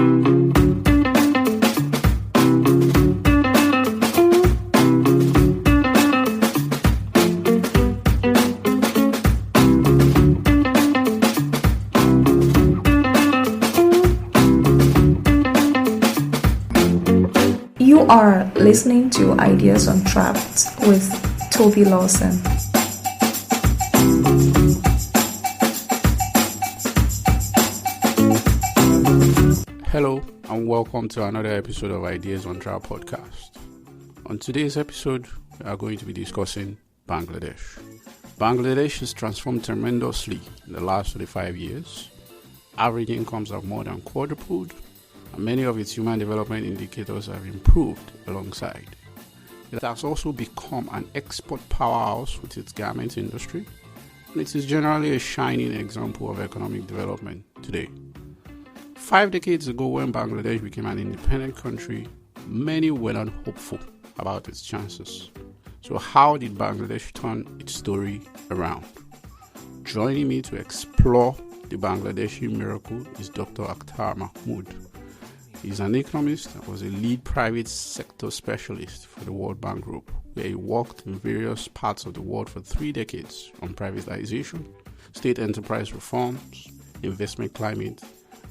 You are listening to Ideas Untrapped with Tobi Lawson. Hello and welcome to another episode of Ideas Untrapped podcast. On today's episode, we are going to be discussing Bangladesh. Bangladesh has transformed tremendously in the last 35 years. Average incomes have more than quadrupled, and many of its human development indicators have improved alongside. It has also become an export powerhouse with its garment industry, and it is generally a shining example of economic development today. 5 decades ago, when Bangladesh became an independent country, many were not hopeful about its chances. So how did Bangladesh turn its story around? Joining me to explore the Bangladeshi miracle is Dr. Akhtar Mahmood. He's an economist and was a lead private sector specialist for the World Bank Group, where he worked in various parts of the world for 3 decades on privatization, state enterprise reforms, investment climate,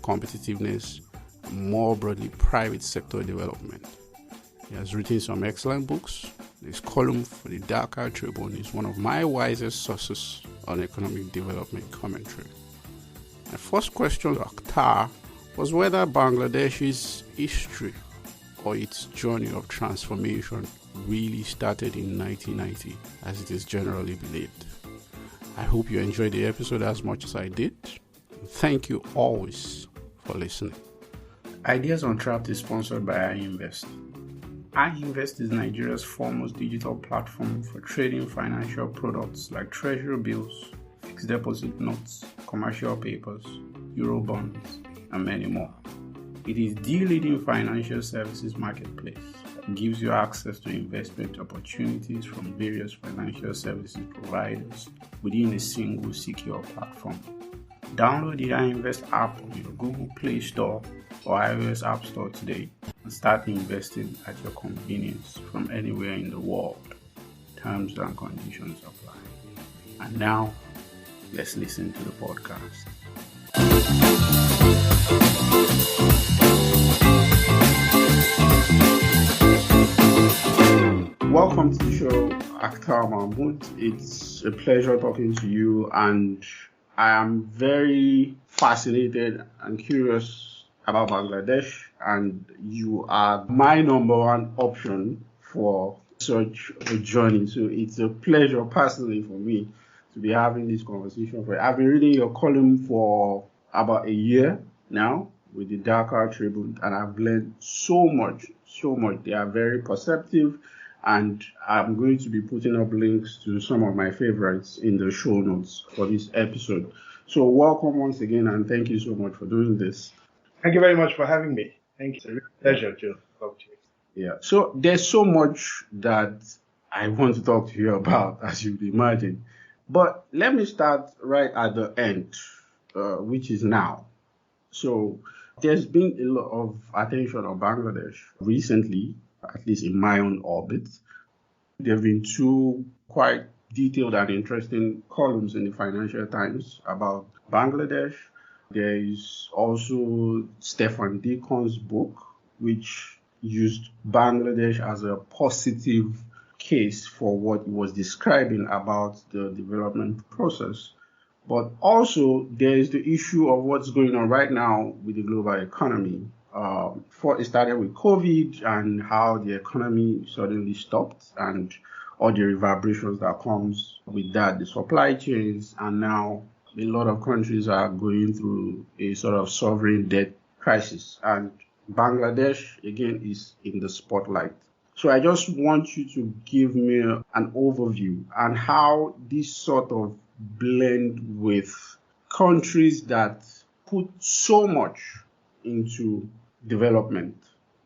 competitiveness, and more broadly private sector development. He has written some excellent books. His column for the Dhaka Tribune is one of my wisest sources on economic development commentary. My first question to Akhtar was whether Bangladesh's history or its journey of transformation really started in 1990, as it is generally believed. I hope you enjoyed the episode as much as I did. Thank you always for listening. Ideas Untrapped is sponsored by iInvest. iInvest is Nigeria's foremost digital platform for trading financial products like treasury bills, fixed deposit notes, commercial papers, euro bonds, and many more. It is the leading financial services marketplace that gives you access to investment opportunities from various financial services providers within a single secure platform. Download the iInvest app on your Google Play Store or iOS App Store today and start investing at your convenience from anywhere in the world. Terms and conditions apply. And now, let's listen to the podcast. Welcome to the show, Akhtar Mahmood. It's a pleasure talking to you, and I am very fascinated and curious about Bangladesh, and you are my number one option for such a journey. So it's a pleasure personally for me to be having this conversation. I've been reading your column for about a year now with the Dhaka Tribune, and I've learned so much. They are very perceptive, and I'm going to be putting up links to some of my favorites in the show notes for this episode. So welcome once again, and thank you so much for doing this. Thank you very much for having me. Thank you. It's a real pleasure to talk to you. Yeah. So there's so much that I want to talk to you about, as you'd imagine. But let me start right at the end, which is now. So there's been a lot of attention on Bangladesh recently, at least in my own orbit. There have been 2 quite detailed and interesting columns in the Financial Times about Bangladesh. There is also Stefan Deacon's book, which used Bangladesh as a positive case for what he was describing about the development process. But also there is the issue of what's going on right now with the global economy. It started with COVID and how the economy suddenly stopped and all the reverberations that comes with that, the supply chains, and now a lot of countries are going through a sort of sovereign debt crisis. And Bangladesh, again, is in the spotlight. So I just want you to give me an overview on how this sort of blend with countries that put so much into development,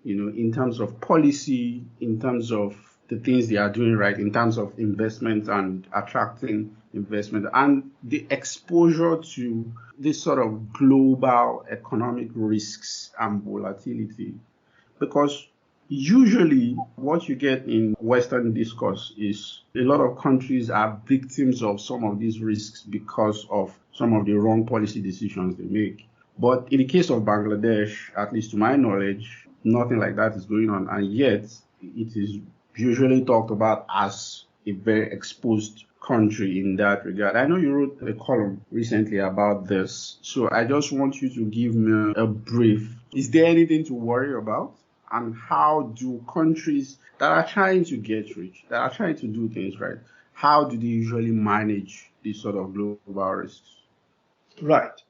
in terms of policy, in terms of the things they are doing right, in terms of investment and attracting investment and the exposure to this sort of global economic risks and volatility. Because usually what you get in Western discourse is a lot of countries are victims of some of these risks because of some of the wrong policy decisions they make. But in the case of Bangladesh, at least to my knowledge, nothing like that is going on. And yet it is usually talked about as a very exposed country in that regard. I know you wrote a column recently about this, so I just want you to give me a brief. Is there anything to worry about? And how do countries that are trying to get rich, that are trying to do things right, how do they usually manage these sort of global risks? Right.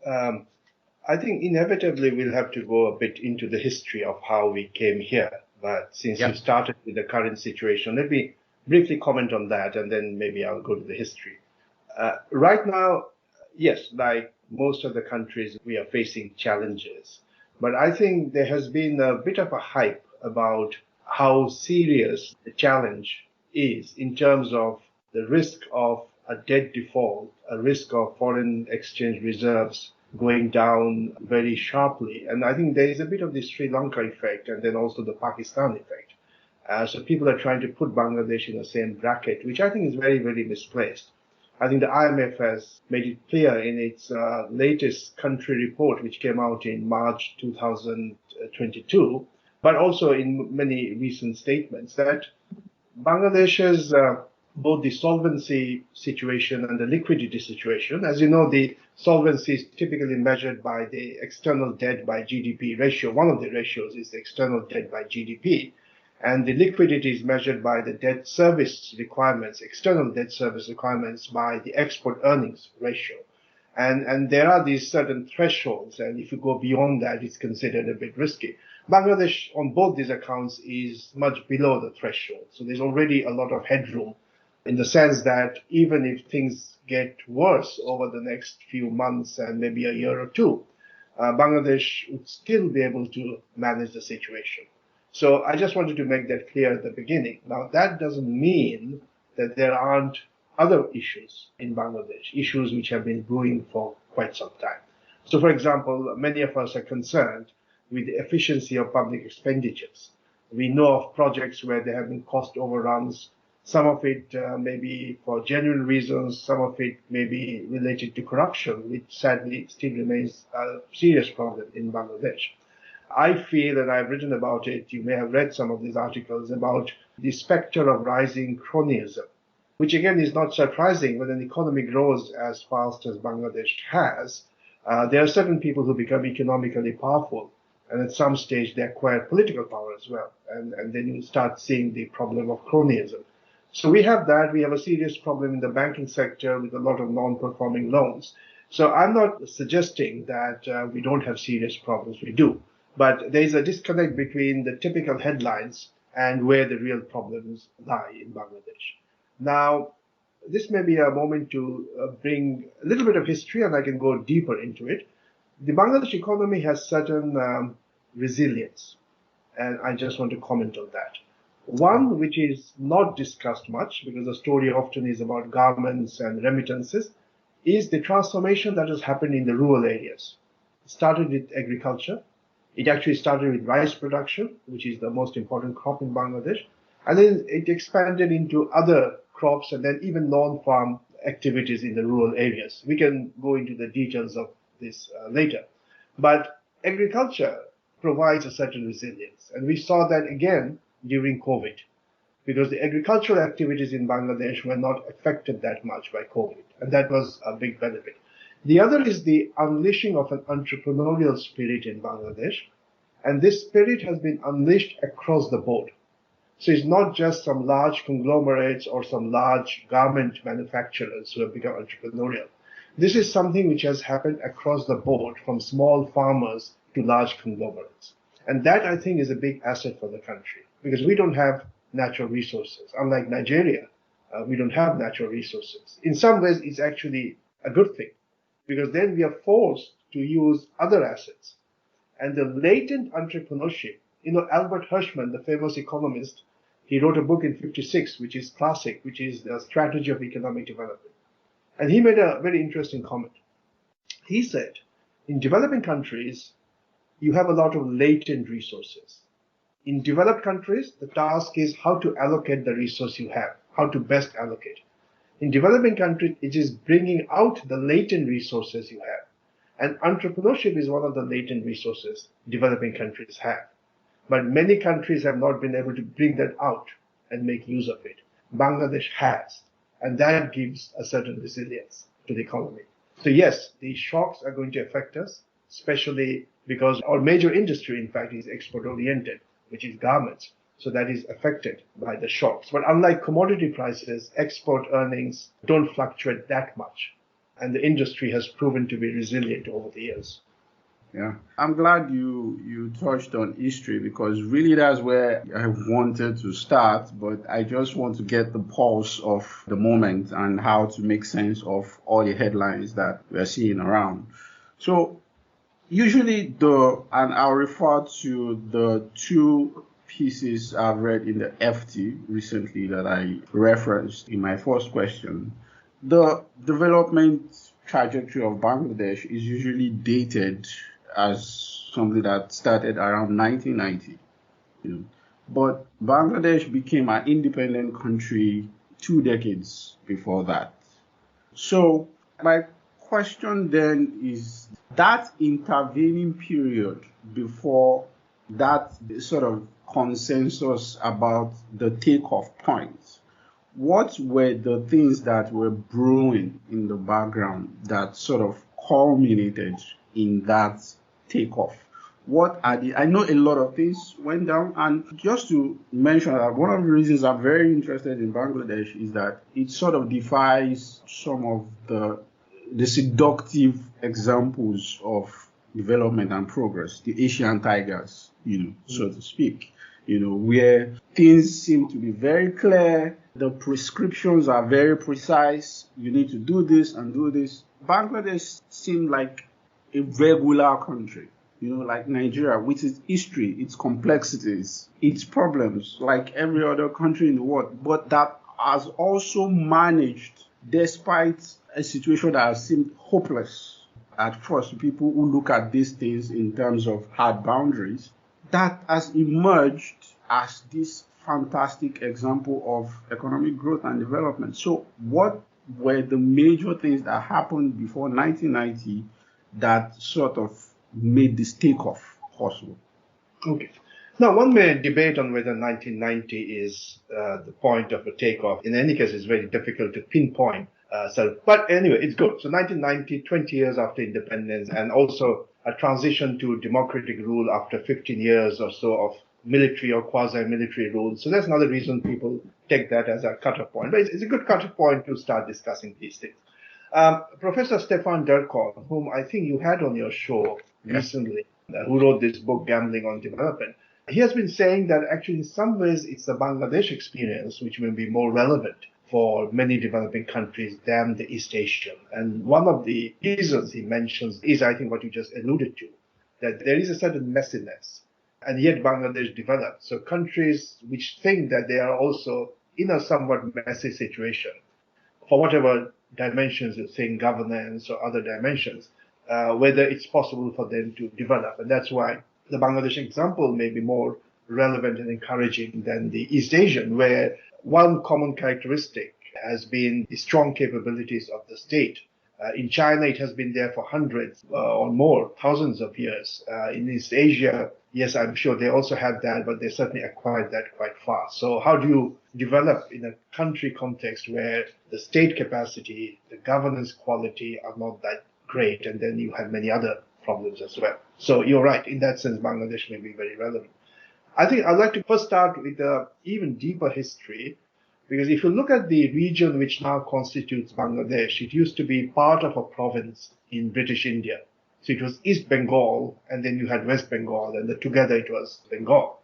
I think inevitably we'll have to go a bit into the history of how we came here. But since you started with the current situation, let me briefly comment on that, and then maybe I'll go to the history. Right now, yes, like most of the countries, we are facing challenges. But I think there has been a bit of a hype about how serious the challenge is in terms of the risk of a debt default, a risk of foreign exchange reserves going down very sharply. And I think there is a bit of the Sri Lanka effect and then also the Pakistan effect. So people are trying to put Bangladesh in the same bracket, which I think is very, very misplaced. I think the IMF has made it clear in its latest country report, which came out in March 2022, but also in many recent statements, that Bangladesh's both the solvency situation and the liquidity situation. As you know, the solvency is typically measured by the external debt by GDP ratio. One of the ratios is the external debt by GDP. And the liquidity is measured by the debt service requirements, external debt service requirements by the export earnings ratio. And there are these certain thresholds, and if you go beyond that, it's considered a bit risky. Bangladesh, on both these accounts, is much below the threshold. So there's already a lot of headroom in the sense that even if things get worse over the next few months and maybe a year or two, Bangladesh would still be able to manage the situation. So I just wanted to make that clear at the beginning. Now, that doesn't mean that there aren't other issues in Bangladesh, issues which have been brewing for quite some time. So, for example, many of us are concerned with the efficiency of public expenditures. We know of projects where there have been cost overruns. Some of it may be for genuine reasons. Some of it may be related to corruption, which sadly still remains a serious problem in Bangladesh. I feel, and I've written about it, you may have read some of these articles about the specter of rising cronyism, which again is not surprising when an economy grows as fast as Bangladesh has. There are certain people who become economically powerful, and at some stage they acquire political power as well. And then you start seeing the problem of cronyism. So we have that. We have a serious problem in the banking sector with a lot of non-performing loans. So I'm not suggesting that we don't have serious problems. We do. But there is a disconnect between the typical headlines and where the real problems lie in Bangladesh. Now, this may be a moment to bring a little bit of history, and I can go deeper into it. The Bangladesh economy has certain resilience, and I just want to comment on that. One, which is not discussed much, because the story often is about garments and remittances, is the transformation that has happened in the rural areas. It started with agriculture. It actually started with rice production, which is the most important crop in Bangladesh. And then it expanded into other crops and then even non-farm activities in the rural areas. We can go into the details of this later. But agriculture provides a certain resilience. And we saw that again during COVID, because the agricultural activities in Bangladesh were not affected that much by COVID. And that was a big benefit. The other is the unleashing of an entrepreneurial spirit in Bangladesh. And this spirit has been unleashed across the board. So it's not just some large conglomerates or some large garment manufacturers who have become entrepreneurial. This is something which has happened across the board, from small farmers to large conglomerates. And that, I think, is a big asset for the country, because we don't have natural resources. Unlike Nigeria, we don't have natural resources. In some ways, it's actually a good thing, because then we are forced to use other assets. And the latent entrepreneurship, Albert Hirschman, the famous economist, he wrote a book in 1956, which is classic, which is the strategy of economic development. And he made a very interesting comment. He said, in developing countries, you have a lot of latent resources. In developed countries, the task is how to allocate the resource you have, how to best allocate. In developing countries, it is bringing out the latent resources you have. And entrepreneurship is one of the latent resources developing countries have. But many countries have not been able to bring that out and make use of it. Bangladesh has, and that gives a certain resilience to the economy. So yes, these shocks are going to affect us, especially because our major industry, in fact, is export-oriented, which is garments. So that is affected by the shocks. But unlike commodity prices, export earnings don't fluctuate that much. And the industry has proven to be resilient over the years. Yeah, I'm glad you touched on history, because really that's where I wanted to start, but I just want to get the pulse of the moment and how to make sense of all the headlines that we're seeing around. So usually and I'll refer to the two pieces I've read in the FT recently that I referenced in my first question. The development trajectory of Bangladesh is usually dated as something that started around 1990. But Bangladesh became an independent country 2 decades before that. So my question then is, that intervening period before that sort of consensus about the takeoff point, what were the things that were brewing in the background that sort of culminated in that takeoff? What are I know a lot of things went down, and just to mention that one of the reasons I'm very interested in Bangladesh is that it sort of defies some of the seductive examples of development and progress, the Asian tigers, so to speak, where things seem to be very clear, the prescriptions are very precise, you need to do this and do this. Bangladesh seemed like a regular country, like Nigeria, with its history, its complexities, its problems, like every other country in the world, but that has also managed, despite a situation that has seemed hopeless at first to people who look at these things in terms of hard boundaries, that has emerged as this fantastic example of economic growth and development. So what were the major things that happened before 1990 that sort of made this takeoff possible? Okay. Now, one may debate on whether 1990 is the point of a takeoff. In any case, it's very difficult to pinpoint. But anyway, it's good. So 1990, 20 years after independence, and also a transition to democratic rule after 15 years or so of military or quasi-military rule. So that's another reason people take that as a cutoff point. But it's a good cutoff point to start discussing these things. Professor Stefan Durkheim, whom I think you had on your show recently, who wrote this book, Gambling on Development, he has been saying that actually in some ways it's the Bangladesh experience which may be more relevant for many developing countries than the East Asian. And one of the reasons he mentions is, I think, what you just alluded to, that there is a certain messiness, and yet Bangladesh developed. So countries which think that they are also in a somewhat messy situation, for whatever dimensions you think, governance or other dimensions, whether it's possible for them to develop. And that's why the Bangladesh example may be more relevant and encouraging than the East Asian, where one common characteristic has been the strong capabilities of the state. In China, it has been there for hundreds or more, thousands of years. In East Asia, yes, I'm sure they also had that, but they certainly acquired that quite fast. So how do you develop in a country context where the state capacity, the governance quality are not that great, and then you have many other problems as well? So you're right. In that sense, Bangladesh may be very relevant. I think I'd like to first start with an even deeper history, because if you look at the region which now constitutes Bangladesh, it used to be part of a province in British India. So it was East Bengal, and then you had West Bengal, and together it was Bengal.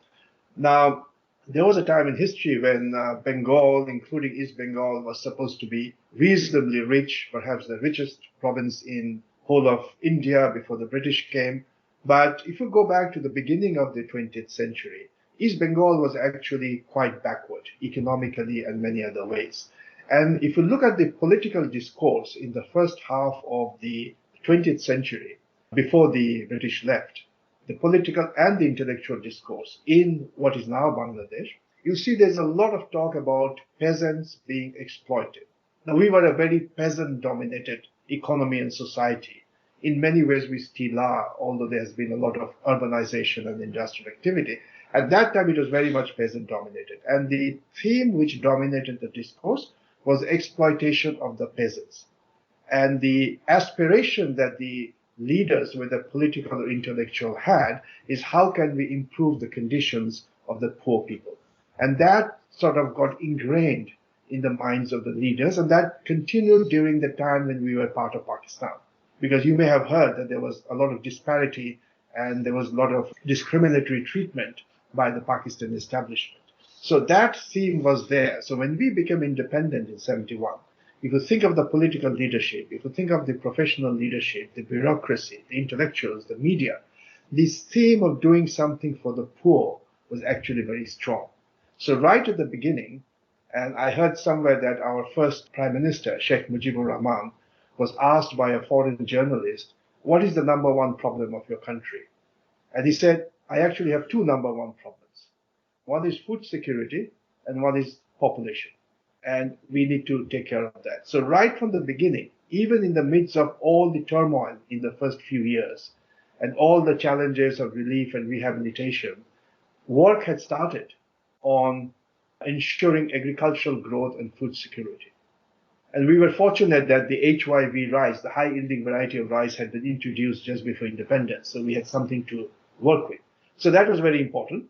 Now, there was a time in history when Bengal, including East Bengal, was supposed to be reasonably rich, perhaps the richest province in whole of India before the British came. But if you go back to the beginning of the 20th century, East Bengal was actually quite backward economically and many other ways. And if you look at the political discourse in the first half of the 20th century, before the British left, the political and the intellectual discourse in what is now Bangladesh, you see there's a lot of talk about peasants being exploited. Now, we were a very peasant-dominated economy and society. In many ways, we still are, although there has been a lot of urbanization and industrial activity. At that time, it was very much peasant-dominated. And the theme which dominated the discourse was exploitation of the peasants. And the aspiration that the leaders, whether political or intellectual, had is how can we improve the conditions of the poor people. And that sort of got ingrained in the minds of the leaders, and that continued during the time when we were part of Pakistan. Because you may have heard that there was a lot of disparity and there was a lot of discriminatory treatment by the Pakistan establishment. So that theme was there. So when we became independent in 71, if you think of the political leadership, if you think of the professional leadership, the bureaucracy, the intellectuals, the media, this theme of doing something for the poor was actually very strong. So right at the beginning, and I heard somewhere that our first Prime Minister, Sheikh Mujibur Rahman, was asked by a foreign journalist, what is the number one problem of your country? And he said, I actually have two number one problems. One is food security and one is population. And we need to take care of that. So right from the beginning, even in the midst of all the turmoil in the first few years and all the challenges of relief and rehabilitation, work had started on ensuring agricultural growth and food security. And we were fortunate that the HYV rice, the high-yielding variety of rice, had been introduced just before independence. So we had something to work with. So that was very important.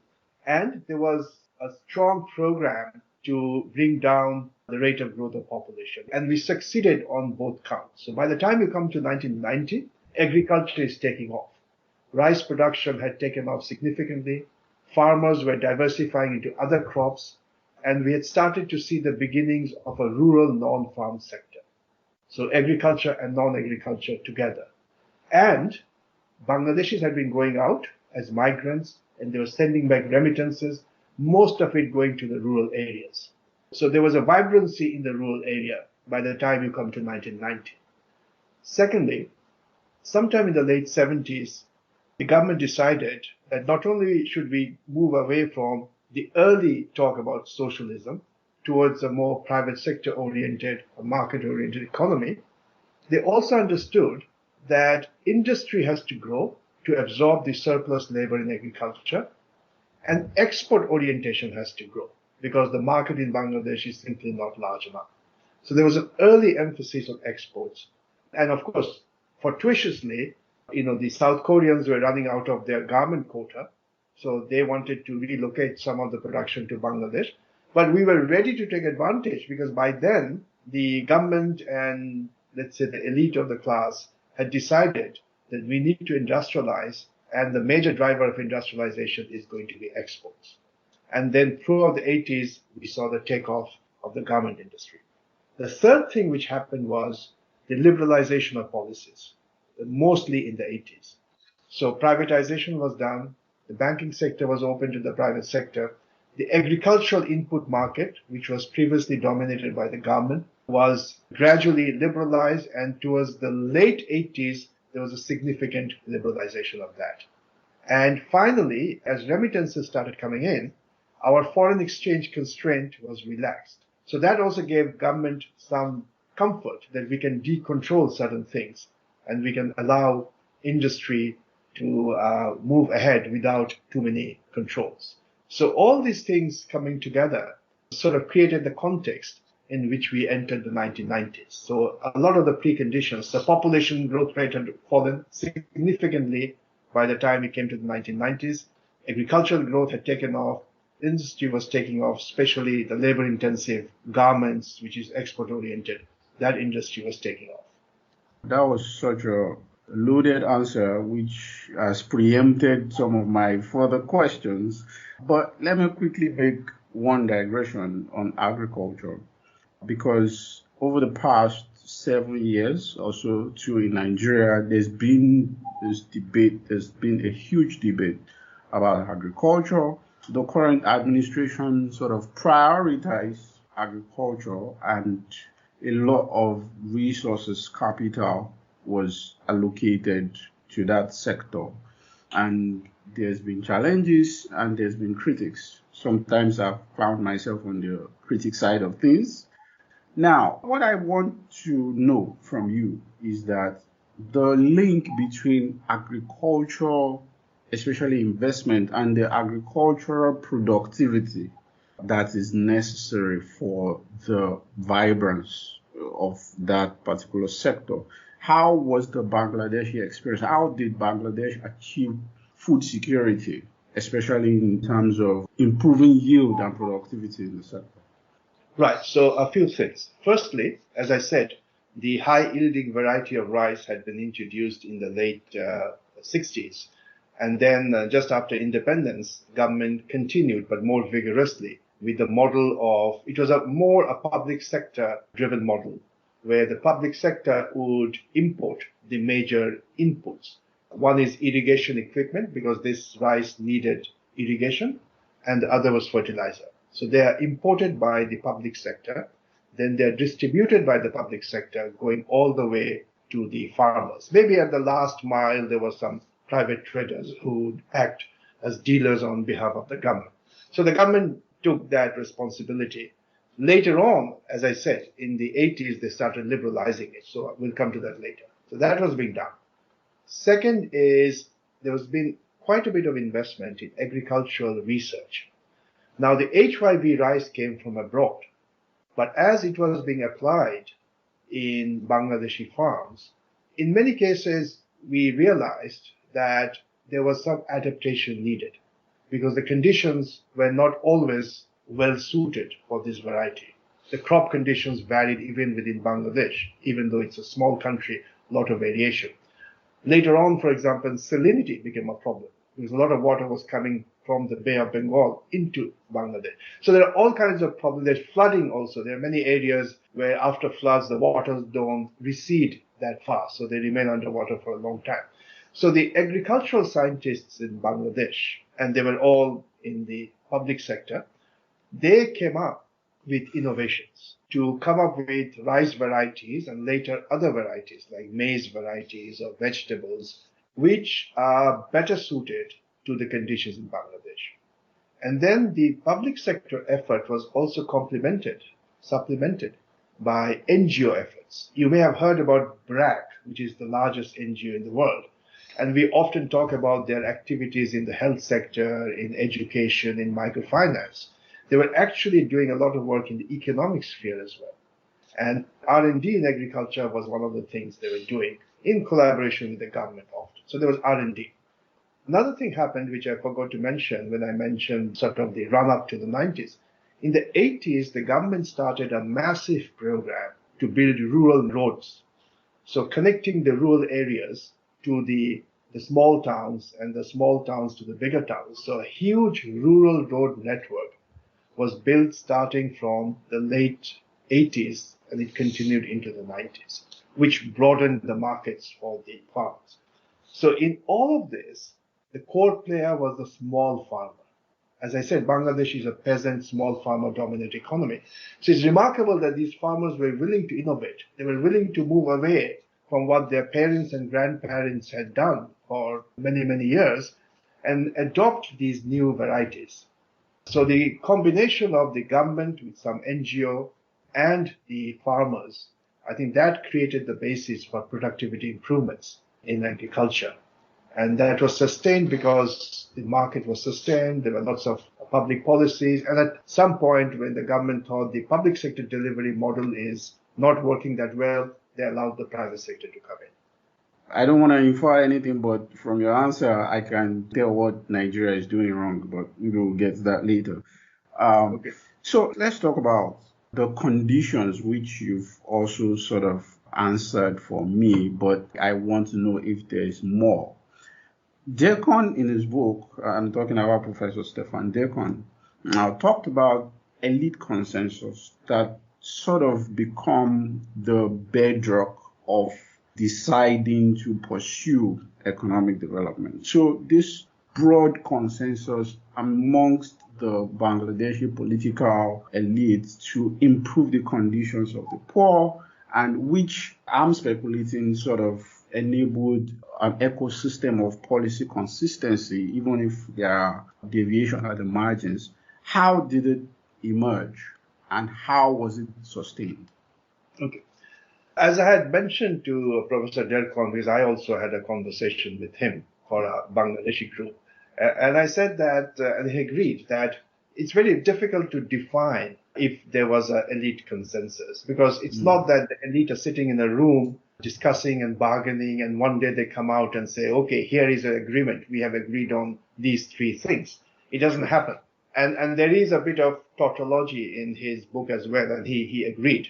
And there was a strong program to bring down the rate of growth of population. And we succeeded on both counts. So by the time you come to 1990, agriculture is taking off. Rice production had taken off significantly. Farmers were diversifying into other crops. And we had started to see the beginnings of a rural non-farm sector. So agriculture and non-agriculture together. And Bangladeshis had been going out as migrants, and they were sending back remittances, most of it going to the rural areas. So there was a vibrancy in the rural area by the time you come to 1990. Secondly, sometime in the late 70s, the government decided that not only should we move away from the early talk about socialism towards a more private sector oriented, market oriented economy, they also understood that industry has to grow to absorb the surplus labor in agriculture, and export orientation has to grow because the market in Bangladesh is simply not large enough. So there was an early emphasis on exports. And of course, fortuitously, the South Koreans were running out of their garment quota. So they wanted to relocate some of the production to Bangladesh. But we were ready to take advantage because by then the government and, let's say, the elite of the class had decided that we need to industrialize, and the major driver of industrialization is going to be exports. And then throughout the 80s, we saw the takeoff of the garment industry. The third thing which happened was the liberalization of policies, mostly in the 80s. So privatization was done. The banking sector was open to the private sector. The agricultural input market, which was previously dominated by the government, was gradually liberalized, and towards the late 80s, there was a significant liberalization of that. And finally, as remittances started coming in, our foreign exchange constraint was relaxed. So that also gave government some comfort that we can decontrol certain things and we can allow industry to move ahead without too many controls. So all these things coming together sort of created the context in which we entered the 1990s. So a lot of the preconditions, the population growth rate had fallen significantly by the time we came to the 1990s. Agricultural growth had taken off. Industry was taking off, especially the labor-intensive garments, which is export-oriented. That industry was taking off. That was such a loaded answer, which has preempted some of my further questions. But let me quickly make one digression on agriculture, because over the past 7 years or so, too, in Nigeria, there's been a huge debate about agriculture. The current administration sort of prioritized agriculture, and a lot of resources, capital was allocated to that sector. And there's been challenges and there's been critics. Sometimes I've found myself on the critic side of things. Now, what I want to know from you is that the link between agriculture, especially investment, and the agricultural productivity that is necessary for the vibrance of that particular sector. How was the Bangladeshi experience? How did Bangladesh achieve food security, especially in terms of improving yield and productivity in the sector? Right. So a few things. Firstly, as I said, the high-yielding variety of rice had been introduced in the late 60s. And then just after independence, government continued, but more vigorously, with the model of, it was more a public sector driven model, where the public sector would import the major inputs. One is irrigation equipment, because this rice needed irrigation, and the other was fertilizer. So they are imported by the public sector, then they're distributed by the public sector, going all the way to the farmers. Maybe at the last mile, there were some private traders who would act as dealers on behalf of the government. So the government took that responsibility. Later on, as I said, in the 80s, they started liberalizing it. So we'll come to that later. So that was being done. Second is there has been quite a bit of investment in agricultural research. Now, the HYB rice came from abroad, but as it was being applied in Bangladeshi farms, in many cases, we realized that there was some adaptation needed because the conditions were not always well suited for this variety. The crop conditions varied even within Bangladesh, even though it's a small country, a lot of variation. Later on, for example, salinity became a problem because a lot of water was coming from the Bay of Bengal into Bangladesh. So there are all kinds of problems. There's flooding also. There are many areas where after floods, the waters don't recede that fast, so they remain underwater for a long time. So the agricultural scientists in Bangladesh, and they were all in the public sector, they came up with innovations to come up with rice varieties and later other varieties like maize varieties or vegetables, which are better suited to the conditions in Bangladesh. And then the public sector effort was also supplemented by NGO efforts. You may have heard about BRAC, which is the largest NGO in the world. And we often talk about their activities in the health sector, in education, in microfinance. They were actually doing a lot of work in the economic sphere as well. And R&D in agriculture was one of the things they were doing in collaboration with the government often. So there was R&D. Another thing happened, which I forgot to mention when I mentioned sort of the run-up to the 90s. In the 80s, the government started a massive program to build rural roads. So connecting the rural areas to the small towns and the small towns to the bigger towns. So a huge rural road network was built starting from the late 80s and it continued into the 90s, which broadened the markets for the farmers. So in all of this, the core player was the small farmer. As I said, Bangladesh is a peasant, small farmer dominant economy. So it's remarkable that these farmers were willing to innovate. They were willing to move away from what their parents and grandparents had done for many, many years and adopt these new varieties. So the combination of the government with some NGO and the farmers, I think that created the basis for productivity improvements in agriculture. And that was sustained because the market was sustained. There were lots of public policies. And at some point when the government thought the public sector delivery model is not working that well, they allowed the private sector to come in. I don't want to infer anything, but from your answer, I can tell what Nigeria is doing wrong, but we will get to that later. Okay. So let's talk about the conditions, which you've also sort of answered for me, but I want to know if there is more. Deacon, in his book, I'm talking about Professor Stefan Deacon, talked about elite consensus that sort of become the bedrock of deciding to pursue economic development. So this broad consensus amongst the Bangladeshi political elite to improve the conditions of the poor, and which I'm speculating sort of enabled an ecosystem of policy consistency, even if there are deviations at the margins. How did it emerge, and how was it sustained? Okay. As I had mentioned to Professor Delcon, because I also had a conversation with him for a Bangladeshi group, and I said that, and he agreed that it's very difficult to define if there was an elite consensus, because it's not that the elite are sitting in a room discussing and bargaining, and one day they come out and say, okay, here is an agreement. We have agreed on these three things. It doesn't happen. And there is a bit of tautology in his book as well, and he agreed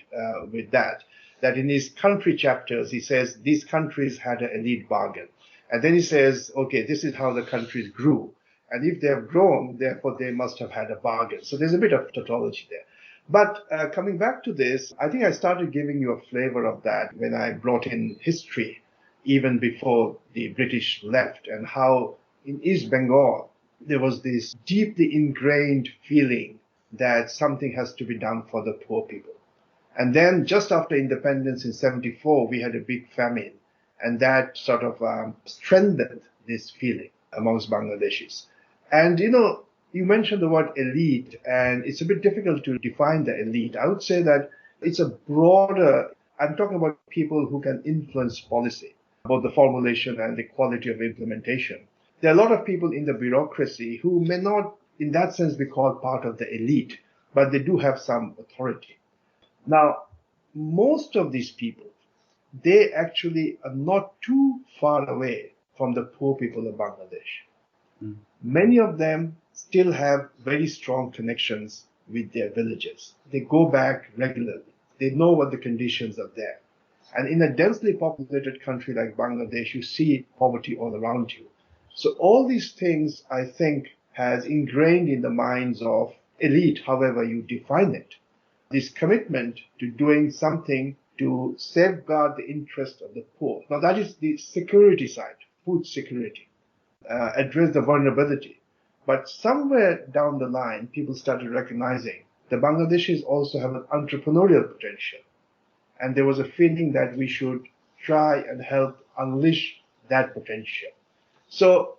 with that in his country chapters, he says these countries had an elite bargain. And then he says, okay, this is how the countries grew. And if they have grown, therefore they must have had a bargain. So there's a bit of tautology there. But coming back to this, I think I started giving you a flavor of that when I brought in history, even before the British left, and how in East Bengal, there was this deeply ingrained feeling that something has to be done for the poor people. And then just after independence in 74, we had a big famine, and that sort of strengthened this feeling amongst Bangladeshis. And, you mentioned the word elite, and it's a bit difficult to define the elite. I would say that it's a broader, I'm talking about people who can influence policy, both the formulation and the quality of implementation. There are a lot of people in the bureaucracy who may not, in that sense, be called part of the elite, but they do have some authority. Now, most of these people, they actually are not too far away from the poor people of Bangladesh. Many of them still have very strong connections with their villages. They go back regularly. They know what the conditions are there. And in a densely populated country like Bangladesh, you see poverty all around you. So all these things, I think, has ingrained in the minds of elite, however you define it, this commitment to doing something to safeguard the interest of the poor. Now that is the security side, food security, address the vulnerability. But somewhere down the line, people started recognizing the Bangladeshis also have an entrepreneurial potential. And there was a feeling that we should try and help unleash that potential. So,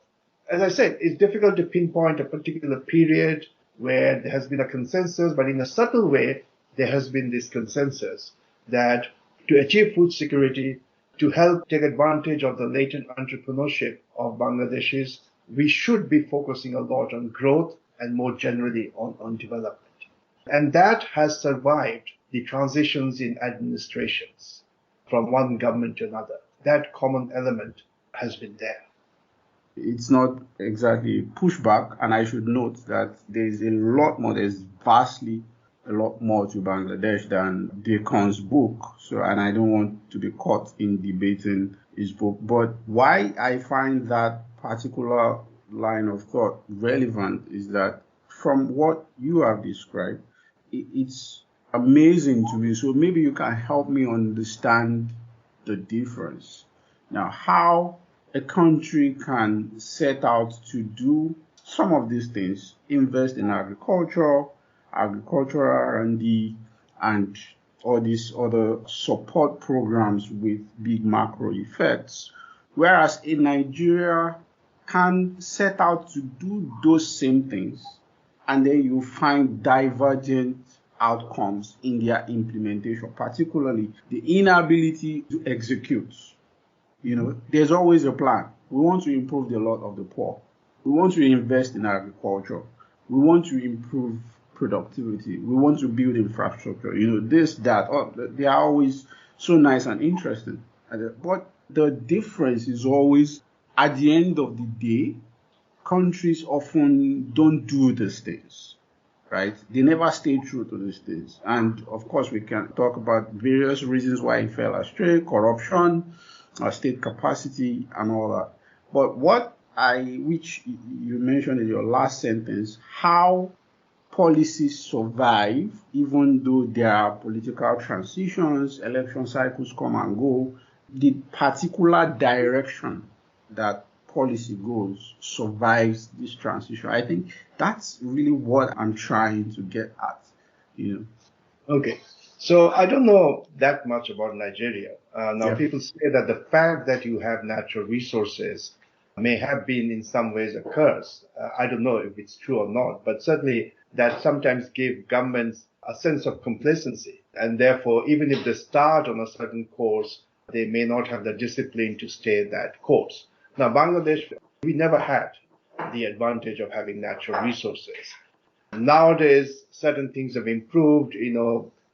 as I said, it's difficult to pinpoint a particular period where there has been a consensus, but in a subtle way, there has been this consensus that to achieve food security, to help take advantage of the latent entrepreneurship of Bangladeshis, we should be focusing a lot on growth and more generally on development. And that has survived the transitions in administrations from one government to another. That common element has been there. It's not exactly pushback, and I should note that there's vastly a lot more to Bangladesh than Deacon's book. So, and I don't want to be caught in debating his book. But why I find that particular line of thought relevant is that from what you have described, it's amazing to me. So maybe you can help me understand the difference. Now, how a country can set out to do some of these things, invest in agricultural R&D, and all these other support programs with big macro effects. Whereas in Nigeria can set out to do those same things, and then you find divergent outcomes in their implementation, particularly the inability to execute. There's always a plan. We want to improve the lot of the poor. We want to invest in agriculture. We want to improve productivity. We want to build infrastructure. This, that. They are always so nice and interesting. But the difference is always, at the end of the day, countries often don't do these things, right? They never stay true to these things. And of course, we can talk about various reasons why it fell astray, corruption, state capacity, and all that. But which you mentioned in your last sentence, how policies survive even though there are political transitions, election cycles come and go, the particular direction that policy goes survives this transition. I think that's really what I'm trying to get at, Okay. So I don't know that much about Nigeria. Now, people say that the fact that you have natural resources may have been in some ways a curse. I don't know if it's true or not, but certainly that sometimes gave governments a sense of complacency. And therefore, even if they start on a certain course, they may not have the discipline to stay that course. Now, Bangladesh, we never had the advantage of having natural resources. Nowadays, certain things have improved.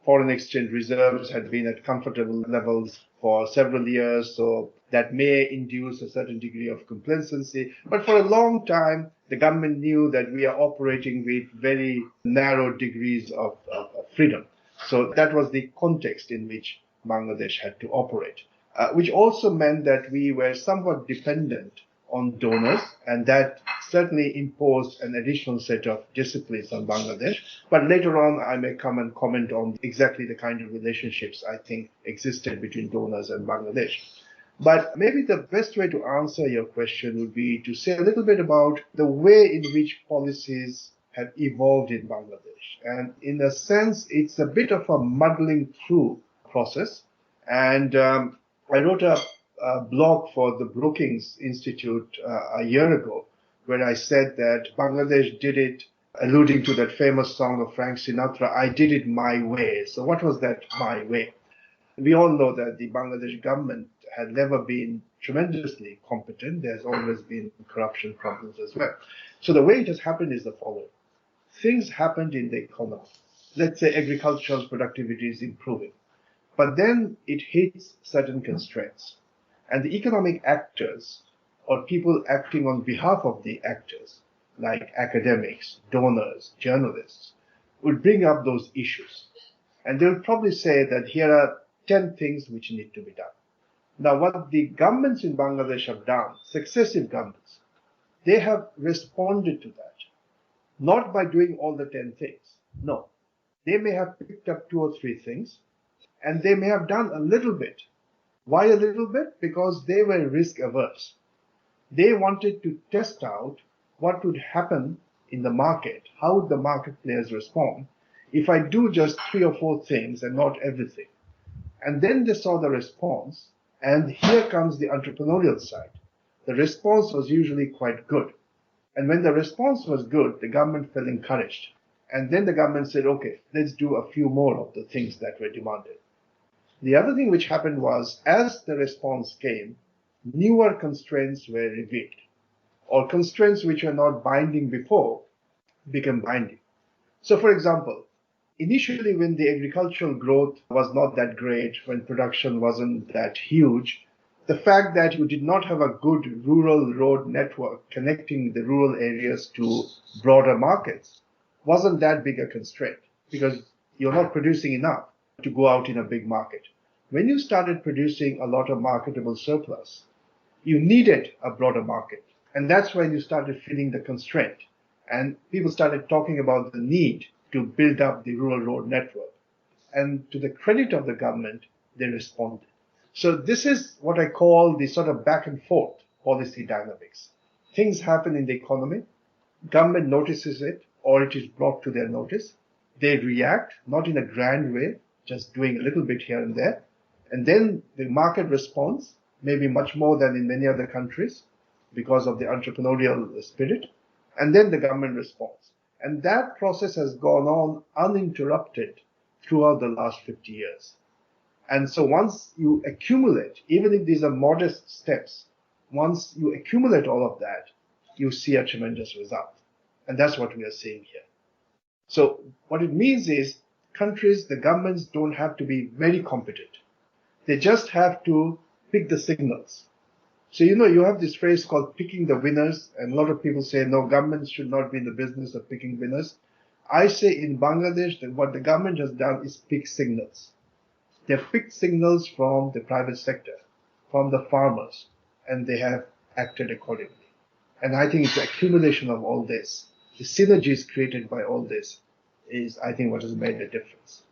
Foreign exchange reserves had been at comfortable levels for several years, so that may induce a certain degree of complacency. But for a long time, the government knew that we are operating with very narrow degrees of freedom. So that was the context in which Bangladesh had to operate, which also meant that we were somewhat dependent on donors, and that certainly imposed an additional set of disciplines on Bangladesh. But later on, I may come and comment on exactly the kind of relationships I think existed between donors and Bangladesh. But maybe the best way to answer your question would be to say a little bit about the way in which policies have evolved in Bangladesh. And in a sense, it's a bit of a muddling through process. And I wrote a blog for the Brookings Institute a year ago, where I said that Bangladesh did it, alluding to that famous song of Frank Sinatra, I did it my way. So what was that my way? We all know that the Bangladesh government had never been tremendously competent. There's always been corruption problems as well. So the way it has happened is the following. Things happened in the economy. Let's say agricultural productivity is improving. But then it hits certain constraints. And the economic actors, or people acting on behalf of the actors, like academics, donors, journalists, would bring up those issues. And they would probably say that here are 10 things which need to be done. Now, what the governments in Bangladesh have done, successive governments, they have responded to that. Not by doing all the 10 things. No. They may have picked up 2 or 3 things, and they may have done a little bit. Why a little bit? Because they were risk averse. They wanted to test out what would happen in the market, how would the market players respond if I do just 3 or 4 things and not everything. And then they saw the response, and here comes the entrepreneurial side. The response was usually quite good. And when the response was good, the government felt encouraged. And then the government said, okay, let's do a few more of the things that were demanded. The other thing which happened was, as the response came, newer constraints were revealed, or constraints which were not binding before became binding. So, for example, initially when the agricultural growth was not that great, when production wasn't that huge, the fact that you did not have a good rural road network connecting the rural areas to broader markets wasn't that big a constraint, because you're not producing enough to go out in a big market. When you started producing a lot of marketable surplus, you needed a broader market. And that's when you started feeling the constraint. And people started talking about the need to build up the rural road network. And to the credit of the government, they responded. So this is what I call the sort of back and forth policy dynamics. Things happen in the economy, government notices it, or it is brought to their notice. They react, not in a grand way, just doing a little bit here and there. And then the market responds, maybe much more than in many other countries, because of the entrepreneurial spirit. And then the government responds. And that process has gone on uninterrupted throughout the last 50 years. And so once you accumulate, even if these are modest steps, once you accumulate all of that, you see a tremendous result. And that's what we are seeing here. So what it means is countries, the governments don't have to be very competent. They just have to pick the signals. So, you have this phrase called picking the winners, and a lot of people say, no, governments should not be in the business of picking winners. I say in Bangladesh that what the government has done is pick signals. They've picked signals from the private sector, from the farmers, and they have acted accordingly. And I think it's the accumulation of all this, the synergies created by all this, is, I think, what has made the difference.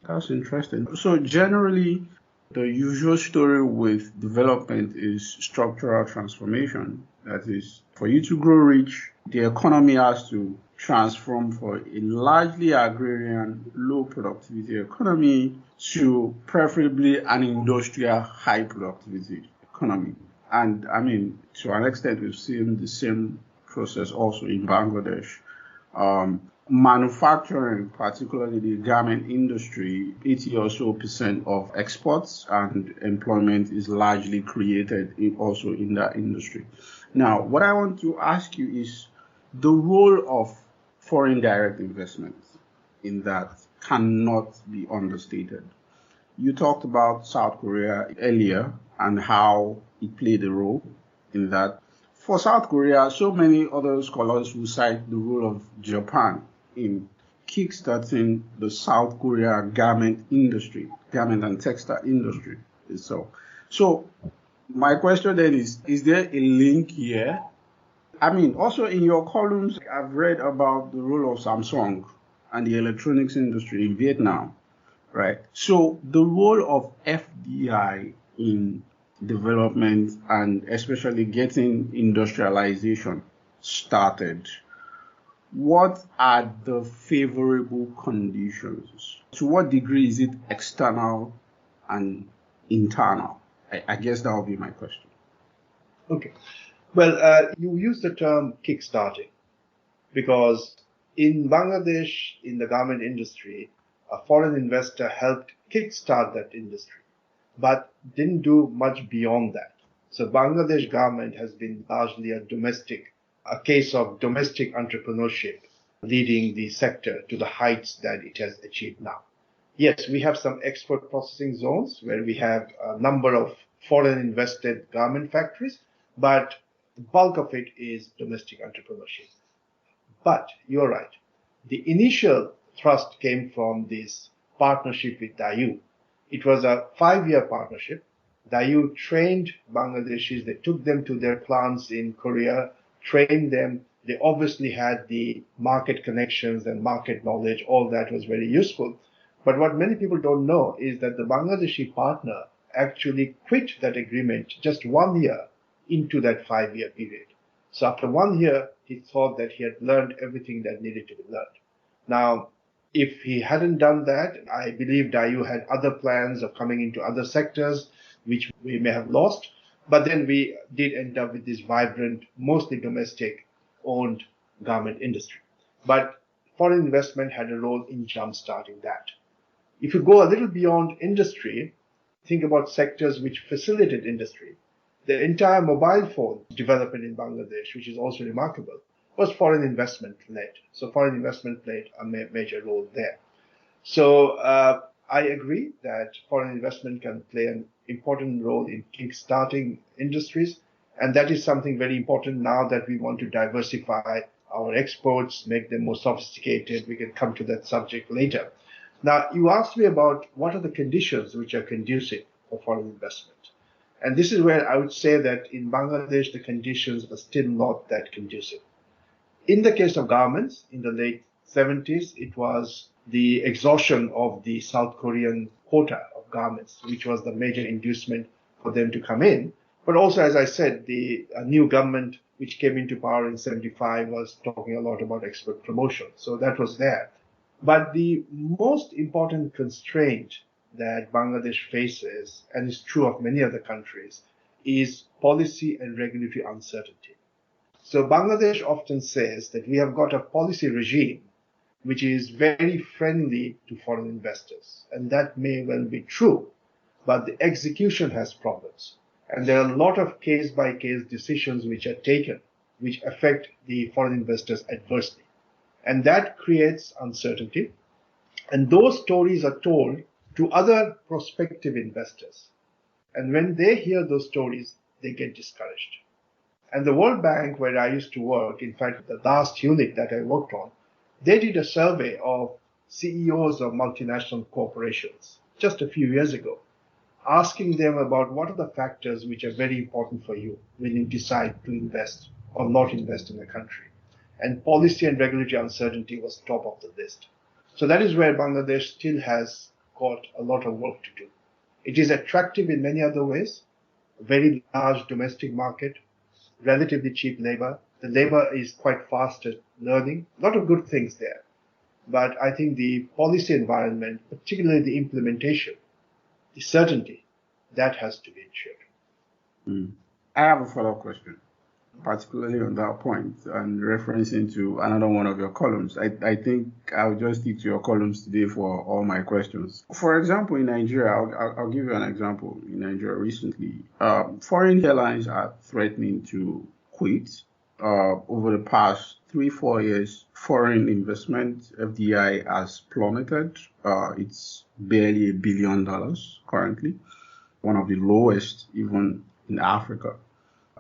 That's interesting. So generally, the usual story with development is structural transformation. That is, for you to grow rich, the economy has to transform from a largely agrarian, low productivity economy to preferably an industrial, high productivity economy. And I mean, to an extent, we've seen the same process also in Bangladesh. Manufacturing, particularly the garment industry, 80 or so % of exports and employment is largely created also in that industry. Now, what I want to ask you is the role of foreign direct investments in that cannot be understated. You talked about South Korea earlier and how it played a role in that. For South Korea, so many other scholars will cite the role of Japan in kickstarting the South Korea garment and textile industry itself. So my question then is there a link here? I mean, also in your columns, I've read about the role of Samsung and the electronics industry in Vietnam, right? So the role of FDI in development and especially getting industrialization started, what are the favorable conditions? To what degree is it external and internal? I guess that would be my question. Okay. Well, you use the term kickstarting because in Bangladesh, in the garment industry, a foreign investor helped kickstart that industry, but didn't do much beyond that. So Bangladesh garment has been largely a case of domestic entrepreneurship leading the sector to the heights that it has achieved now. Yes, we have some export processing zones where we have a number of foreign invested garment factories, but the bulk of it is domestic entrepreneurship. But you're right. The initial thrust came from this partnership with Daewoo. It was a 5-year partnership. Daewoo trained Bangladeshis. They took them to their plants in Korea, trained them. They obviously had the market connections and market knowledge. All that was very useful. But what many people don't know is that the Bangladeshi partner actually quit that agreement just 1 year into that 5-year period. So after 1 year, he thought that he had learned everything that needed to be learned. Now, if he hadn't done that, I believe Daewoo had other plans of coming into other sectors, which we may have lost. But then we did end up with this vibrant, mostly domestic-owned garment industry. But foreign investment had a role in jump-starting that. If you go a little beyond industry, think about sectors which facilitate industry. The entire mobile phone development in Bangladesh, which is also remarkable, was foreign investment led. So foreign investment played a major role there. So I agree that foreign investment can play an important role in kickstarting industries. And that is something very important now that we want to diversify our exports, make them more sophisticated. We can come to that subject later. Now, you asked me about what are the conditions which are conducive for foreign investment. And this is where I would say that in Bangladesh, the conditions are still not that conducive. In the case of garments, in the late 70s, it was the exhaustion of the South Korean quota of garments, which was the major inducement for them to come in. But also, as I said, the new government which came into power in 75 was talking a lot about export promotion. So that was there. But the most important constraint that Bangladesh faces, and is true of many other countries, is policy and regulatory uncertainty. So Bangladesh often says that we have got a policy regime which is very friendly to foreign investors. And that may well be true, but the execution has problems. And there are a lot of case-by-case decisions which are taken, which affect the foreign investors adversely. And that creates uncertainty. And those stories are told to other prospective investors. And when they hear those stories, they get discouraged. And the World Bank, where I used to work, in fact, the last unit that I worked on, they did a survey of CEOs of multinational corporations just a few years ago, asking them about what are the factors which are very important for you when you decide to invest or not invest in a country. And policy and regulatory uncertainty was top of the list. So that is where Bangladesh still has got a lot of work to do. It is attractive in many other ways, a very large domestic market, relatively cheap labor. The labor is quite fast at learning. A lot of good things there. But I think the policy environment, particularly the implementation, the certainty, that has to be ensured. I have a follow-up question, particularly on that point, and referencing to another one of your columns. I think I'll just stick to your columns today for all my questions. For example, in Nigeria, I'll give you an example. In Nigeria recently, foreign airlines are threatening to quit. Over the past 3-4 years, foreign investment, FDI, has plummeted. It's barely $1 billion currently, one of the lowest even in Africa.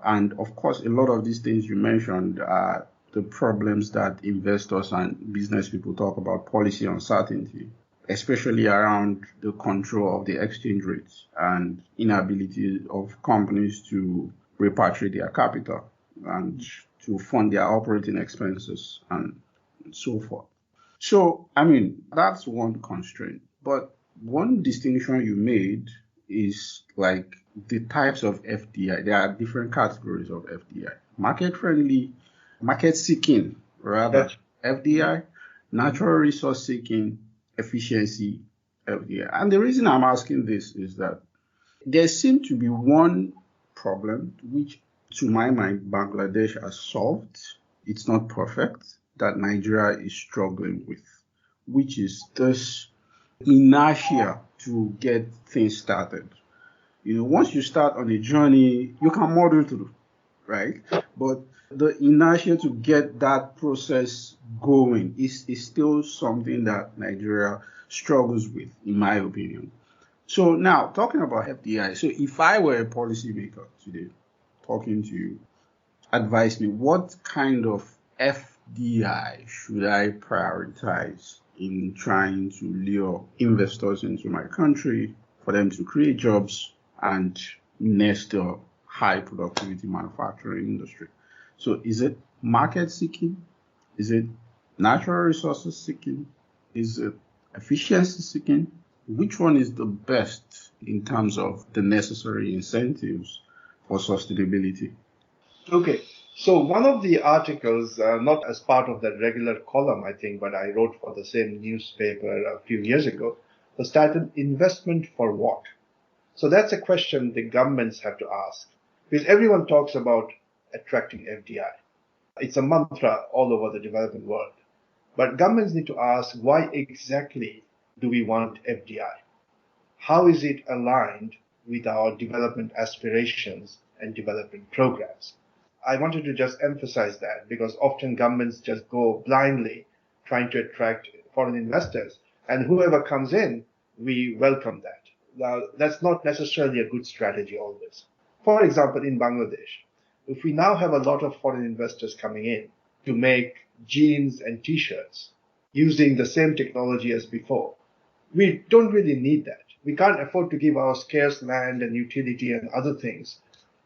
And of course, a lot of these things you mentioned are the problems that investors and business people talk about, policy uncertainty, especially around the control of the exchange rates and inability of companies to repatriate their capital and to fund their operating expenses and so forth. So, I mean, that's one constraint. But one distinction you made is like the types of FDI. There are different categories of FDI. Market-friendly, market-seeking, rather, FDI, natural resource seeking, efficiency, FDI. And the reason I'm asking this is that there seems to be one problem which, to my mind, Bangladesh has solved. It's not perfect, that Nigeria is struggling with, which is this inertia to get things started. You know, once you start on a journey, you can model through, right? But the inertia to get that process going is still something that Nigeria struggles with, in my opinion. So now, talking about FDI, so if I were a policymaker today, talking to you, advise me, what kind of FDI should I prioritize in trying to lure investors into my country for them to create jobs and nest a high productivity manufacturing industry? So is it market seeking? Is it natural resources seeking? Is it efficiency seeking? Which one is the best in terms of the necessary incentives for sustainability? Okay. So one of the articles, not as part of that regular column, I think, but I wrote for the same newspaper a few years ago, was titled Investment for What? So that's a question the governments have to ask, because everyone talks about attracting FDI. It's a mantra all over the developing world. But governments need to ask, why exactly do we want FDI? How is it aligned with our development aspirations and development programs? I wanted to just emphasize that, because often governments just go blindly trying to attract foreign investors, and whoever comes in, we welcome that. Now, that's not necessarily a good strategy always. For example, in Bangladesh, if we now have a lot of foreign investors coming in to make jeans and t-shirts using the same technology as before, we don't really need that. We can't afford to give our scarce land and utility and other things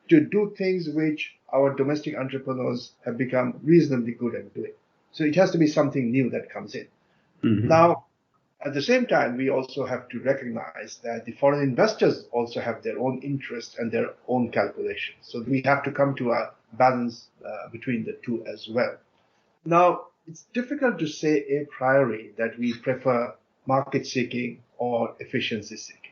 to do things which our domestic entrepreneurs have become reasonably good at doing. So it has to be something new that comes in. Mm-hmm. Now, at the same time, we also have to recognize that the foreign investors also have their own interests and their own calculations. So we have to come to a balance between the two as well. Now, it's difficult to say a priori that we prefer market seeking or efficiency seeking.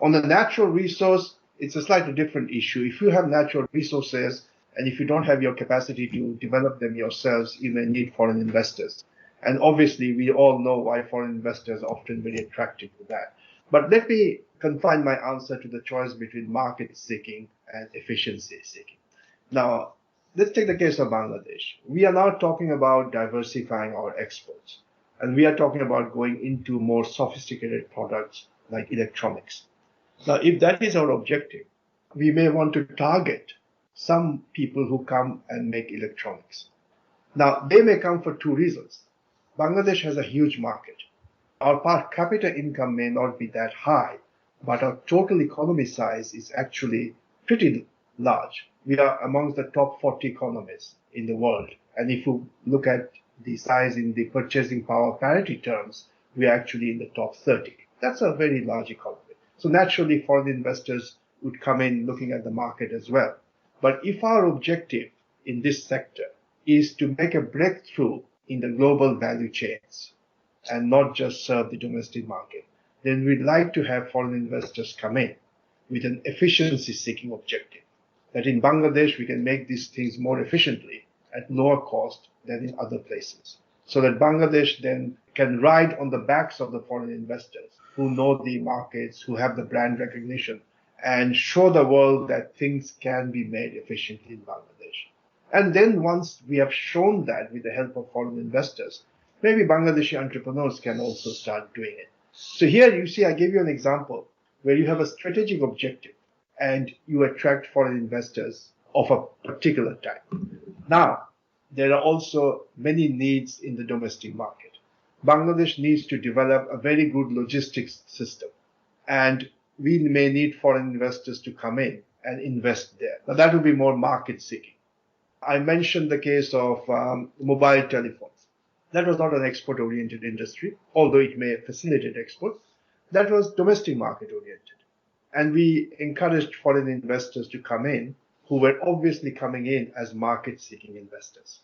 On the natural resource, it's a slightly different issue. If you have natural resources and if you don't have your capacity to develop them yourselves, you may need foreign investors. And obviously, we all know why foreign investors are often very attracted to that. But let me confine my answer to the choice between market seeking and efficiency seeking. Now, let's take the case of Bangladesh. We are now talking about diversifying our exports. And we are talking about going into more sophisticated products like electronics. Now, if that is our objective, we may want to target some people who come and make electronics. Now, they may come for two reasons. Bangladesh has a huge market. Our per capita income may not be that high, but our total economy size is actually pretty large. We are amongst the top 40 economies in the world. And if you look at the size in the purchasing power parity terms, we are actually in the top 30. That's a very large economy. So naturally, foreign investors would come in looking at the market as well. But if our objective in this sector is to make a breakthrough in the global value chains and not just serve the domestic market, then we'd like to have foreign investors come in with an efficiency-seeking objective. That in Bangladesh, we can make these things more efficiently at lower cost than in other places. So that Bangladesh then can ride on the backs of the foreign investors who know the markets, who have the brand recognition, and show the world that things can be made efficiently in Bangladesh. And then once we have shown that with the help of foreign investors, maybe Bangladeshi entrepreneurs can also start doing it. So here you see, I gave you an example where you have a strategic objective and you attract foreign investors of a particular type. Now, there are also many needs in the domestic market. Bangladesh needs to develop a very good logistics system, and we may need foreign investors to come in and invest there. Now, that will be more market seeking. I mentioned the case of mobile telephones. That was not an export-oriented industry, although it may facilitate exports. That was domestic market-oriented. And we encouraged foreign investors to come in who were obviously coming in as market-seeking investors.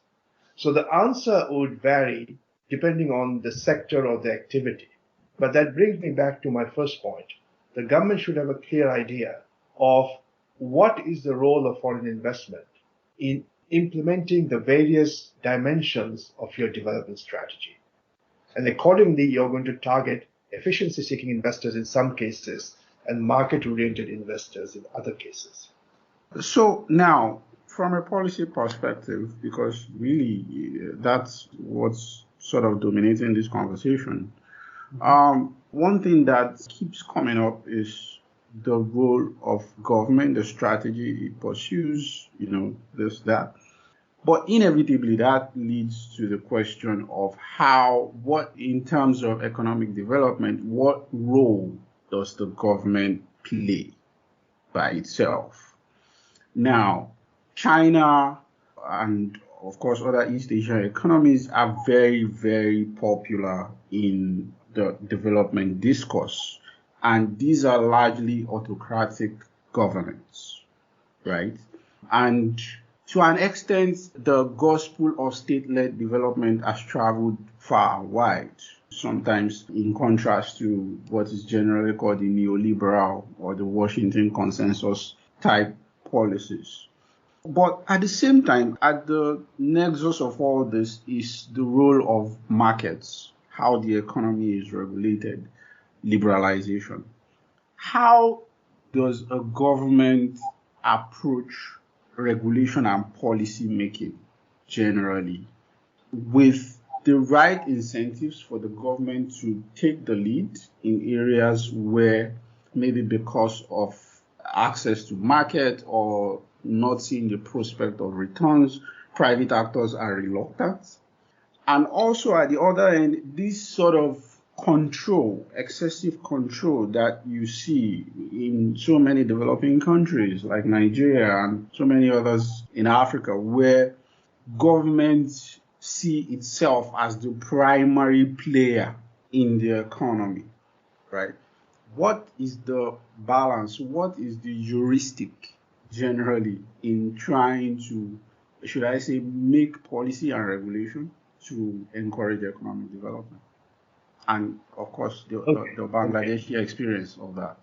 So the answer would vary depending on the sector or the activity. But that brings me back to my first point. The government should have a clear idea of what is the role of foreign investment in implementing the various dimensions of your development strategy. And accordingly, you're going to target efficiency-seeking investors in some cases and market-oriented investors in other cases. So now, from a policy perspective, because really that's what's sort of dominating this conversation, one thing that keeps coming up is the role of government, the strategy it pursues, this, that. But inevitably, that leads to the question of what in terms of economic development, what role does the government play by itself? Now, China and, of course, other East Asian economies are very, very popular in the development discourse. And these are largely autocratic governments, right? And to an extent, the gospel of state-led development has traveled far and wide, sometimes in contrast to what is generally called the neoliberal or the Washington consensus type policies. But at the same time, at the nexus of all this is the role of markets, how the economy is regulated, liberalization. How does a government approach regulation and policy making generally with the right incentives for the government to take the lead in areas where maybe because of access to market or not seeing the prospect of returns, private actors are reluctant? And also at the other end, this sort of control, excessive control that you see in so many developing countries like Nigeria and so many others in Africa, where governments see itself as the primary player in the economy, right? What is the balance? What is the heuristic generally in trying to, should I say, make policy and regulation to encourage economic development? And, of course, the Bangladeshi experience of that.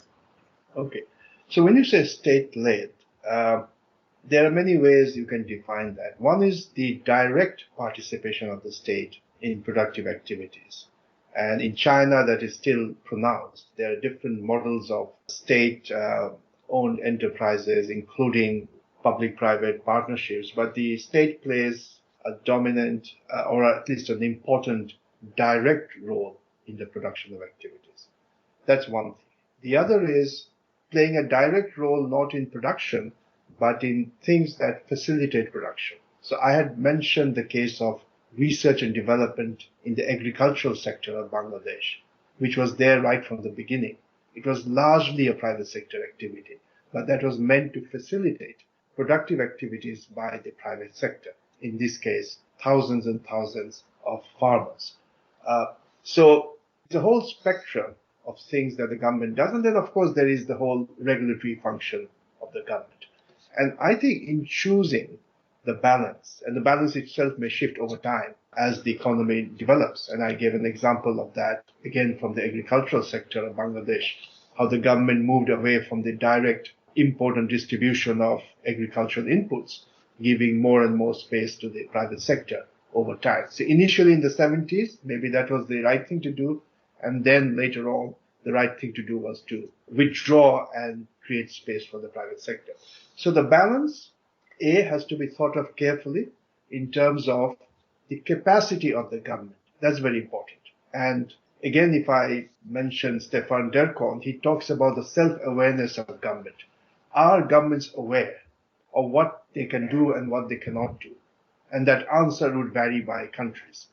Okay. So when you say state-led, there are many ways you can define that. One is the direct participation of the state in productive activities. And in China, that is still pronounced. There are different models of state-owned enterprises, including public-private partnerships. But the state plays a dominant, or at least an important direct role in the production of activities. That's one thing. The other is playing a direct role not in production, but in things that facilitate production. So I had mentioned the case of research and development in the agricultural sector of Bangladesh, which was there right from the beginning. It was largely a private sector activity, but that was meant to facilitate productive activities by the private sector. In this case, thousands and thousands of farmers. So it's a whole spectrum of things that the government does. And then, of course, there is the whole regulatory function of the government. And I think in choosing the balance, and the balance itself may shift over time as the economy develops. And I gave an example of that, again, from the agricultural sector of Bangladesh, how the government moved away from the direct import and distribution of agricultural inputs, giving more and more space to the private sector over time. So initially in the 70s, maybe that was the right thing to do. And then later on, the right thing to do was to withdraw and create space for the private sector. So the balance, A, has to be thought of carefully in terms of the capacity of the government. That's very important. And again, if I mention Stefan Derkon, he talks about the self-awareness of government. Are governments aware of what they can do and what they cannot do? And that answer would vary by countries.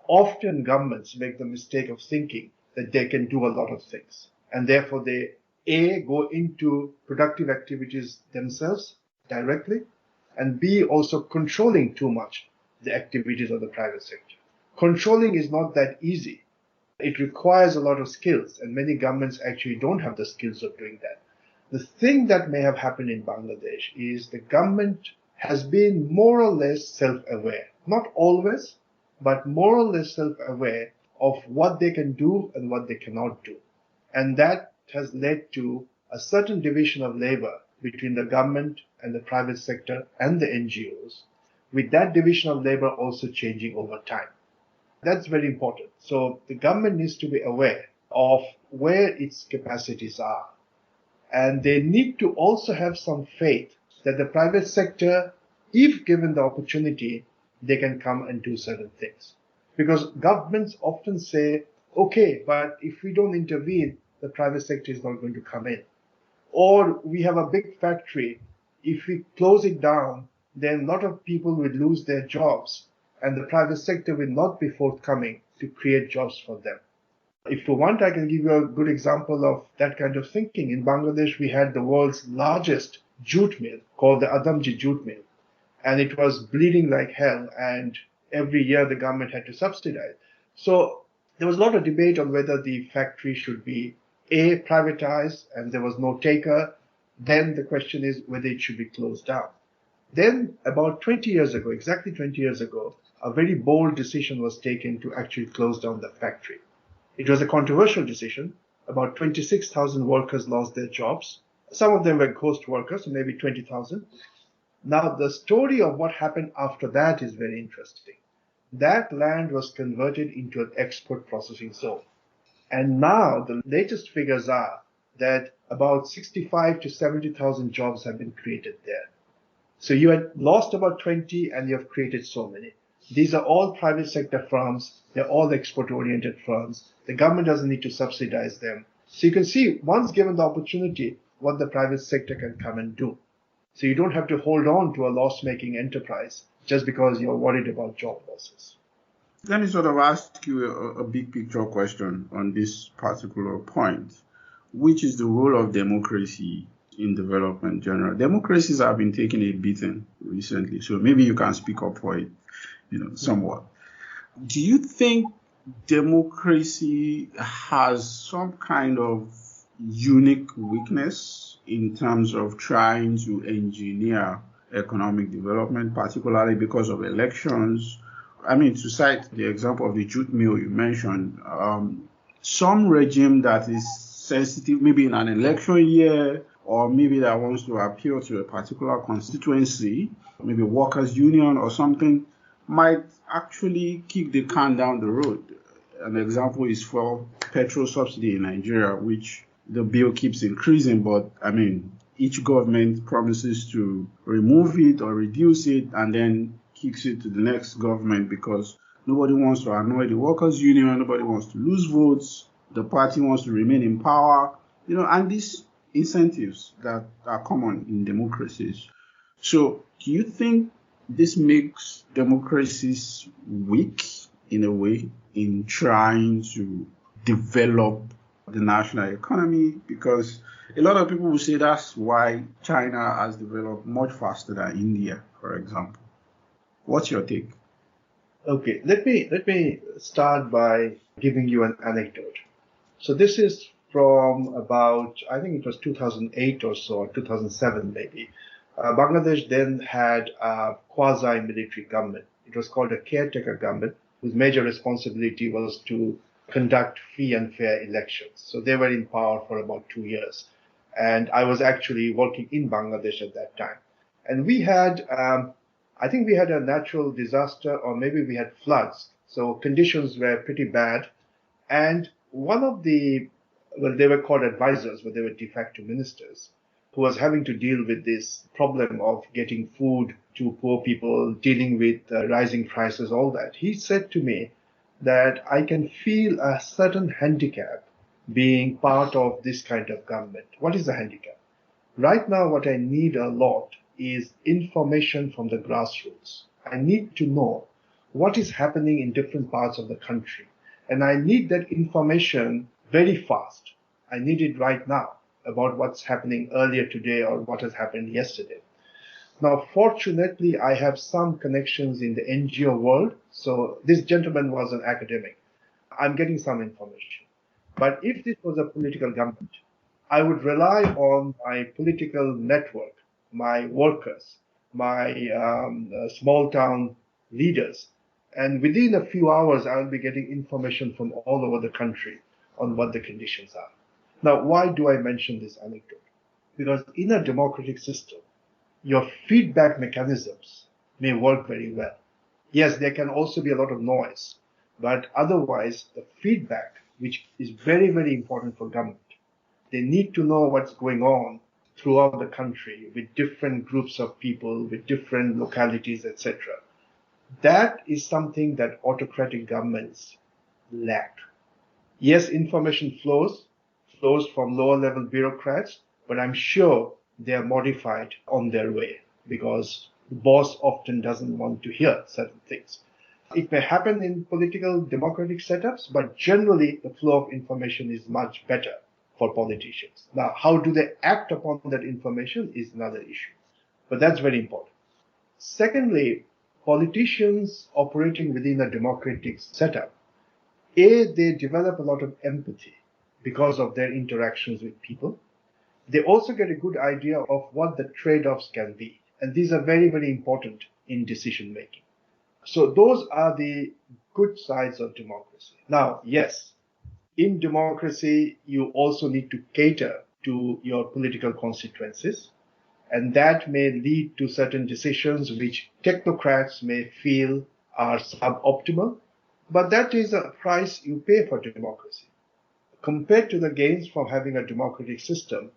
Often governments make the mistake of thinking that they can do a lot of things. And therefore they, A, go into productive activities themselves directly, and B, also controlling too much the activities of the private sector. Controlling is not that easy. It requires a lot of skills, and many governments actually don't have the skills of doing that. The thing that may have happened in Bangladesh is the government has been more or less self-aware. Not always, but more or less self-aware of what they can do and what they cannot do. And that has led to a certain division of labor between the government and the private sector and the NGOs, with that division of labor also changing over time. That's very important. So the government needs to be aware of where its capacities are. And they need to also have some faith that the private sector, if given the opportunity, they can come and do certain things. Because governments often say, okay, but if we don't intervene, the private sector is not going to come in. Or we have a big factory. If we close it down, then a lot of people will lose their jobs, and the private sector will not be forthcoming to create jobs for them. If you want, I can give you a good example of that kind of thinking. In Bangladesh, we had the world's largest jute mill called the Adamji jute mill, and it was bleeding like hell, and every year the government had to subsidize. So there was a lot of debate on whether the factory should be A, privatized, and there was no taker. Then the question is whether it should be closed down. Then about 20 years ago, exactly 20 years ago, a very bold decision was taken to actually close down the factory. It was a controversial decision. About 26,000 workers lost their jobs. Some of them were ghost workers, so maybe 20,000. Now, the story of what happened after that is very interesting. That land was converted into an export processing zone. And now the latest figures are that about 65 to 70,000 jobs have been created there. So you had lost about 20 and you have created so many. These are all private sector firms. They're all export-oriented firms. The government doesn't need to subsidize them. So you can see, once given the opportunity, what the private sector can come and do. So you don't have to hold on to a loss-making enterprise just because you're worried about job losses. Let me sort of ask you a big picture question on this particular point. Which is the role of democracy in development generally? Democracies have been taking a beating recently, so maybe you can speak up for it, somewhat. Do you think democracy has some kind of unique weakness in terms of trying to engineer economic development, particularly because of elections? I mean, to cite the example of the jute mill you mentioned, some regime that is sensitive maybe in an election year, or maybe that wants to appeal to a particular constituency, maybe workers' union or something, might actually kick the can down the road. An example is for petrol subsidy in Nigeria, which the bill keeps increasing, but I mean, each government promises to remove it or reduce it and then kicks it to the next government because nobody wants to annoy the workers' union, nobody wants to lose votes, the party wants to remain in power, and these incentives that are common in democracies. So do you think this makes democracies weak in a way in trying to develop the national economy? Because a lot of people will say that's why China has developed much faster than India, for example. What's your take? Okay, let me start by giving you an anecdote. So this is from about, I think it was 2008 or so, or 2007 maybe. Bangladesh then had a quasi-military government. It was called a caretaker government, whose major responsibility was to conduct free and fair elections. So they were in power for about 2 years. And I was actually working in Bangladesh at that time. And we had, I think we had a natural disaster, or maybe we had floods. So conditions were pretty bad. And one of the, well, they were called advisors, but they were de facto ministers, who was having to deal with this problem of getting food to poor people, dealing with rising prices, all that. He said to me that I can feel a certain handicap being part of this kind of government. What is the handicap? Right now, what I need a lot is information from the grassroots. I need to know what is happening in different parts of the country. And I need that information very fast. I need it right now about what's happening earlier today or what has happened yesterday. Now, fortunately, I have some connections in the NGO world. So this gentleman was an academic. I'm getting some information. But if this was a political government, I would rely on my political network, my workers, my small town leaders. And within a few hours, I will be getting information from all over the country on what the conditions are. Now, why do I mention this anecdote? Because in a democratic system, your feedback mechanisms may work very well. Yes, there can also be a lot of noise, but otherwise, the feedback, which is very, very important for government, they need to know what's going on throughout the country with different groups of people, with different localities, etc. That is something that autocratic governments lack. Yes, information flows from lower level bureaucrats, but I'm sure they are modified on their way because the boss often doesn't want to hear certain things. It may happen in political democratic setups, but generally the flow of information is much better for politicians. Now, how do they act upon that information is another issue, but that's very important. Secondly, politicians operating within a democratic setup, they develop a lot of empathy because of their interactions with people. They also get a good idea of what the trade-offs can be. And these are very, very important in decision making. So those are the good sides of democracy. Now, yes, in democracy, you also need to cater to your political constituencies. And that may lead to certain decisions which technocrats may feel are suboptimal. But that is a price you pay for democracy. Compared to the gains from having a democratic system,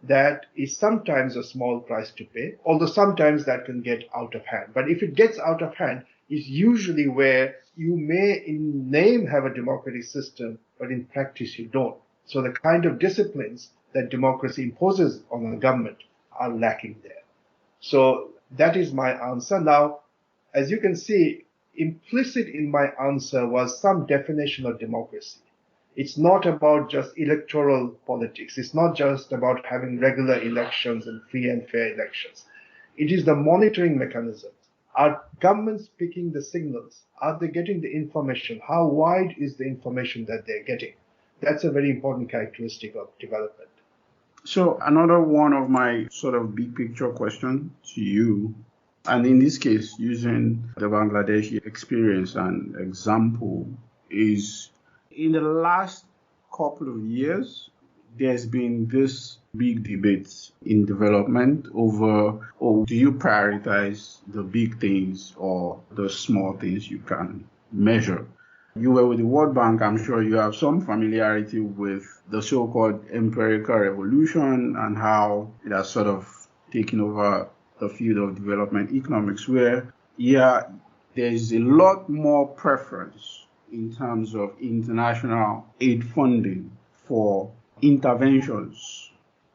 that is sometimes a small price to pay, although sometimes that can get out of hand. But if it gets out of hand, it's usually where you may in name have a democratic system, but in practice you don't. So the kind of disciplines that democracy imposes on a government are lacking there. So that is my answer. Now, as you can see, implicit in my answer was some definition of democracy. It's not about just electoral politics. It's not just about having regular elections and free and fair elections. It is the monitoring mechanisms. Are governments picking the signals? Are they getting the information? How wide is the information that they're getting? That's a very important characteristic of development. So another one of my sort of big picture question to you, and in this case, using the Bangladeshi experience and example, is in the last couple of years, there's been this big debate in development over, do you prioritize the big things or the small things you can measure? You were with the World Bank. I'm sure you have some familiarity with the so-called empirical revolution and how it has sort of taken over the field of development economics, where, there's a lot more preference in terms of international aid funding for interventions,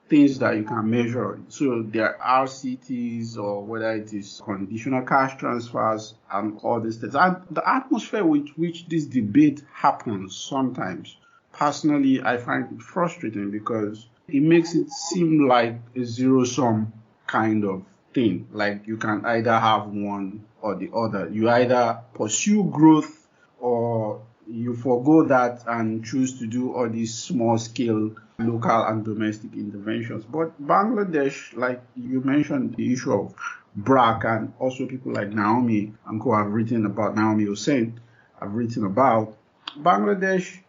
things that you can measure. So there are RCTs, or whether it is conditional cash transfers and all these things. And the atmosphere with which this debate happens sometimes, personally, I find it frustrating because it makes it seem like a zero-sum kind of thing. Like you can either have one or the other. You either pursue growth or you forgo that and choose to do all these small scale local and domestic interventions. But Bangladesh, like you mentioned, the issue of BRAC, and also people like Naomi and co have written about, Naomi Hussein have written about, Bangladesh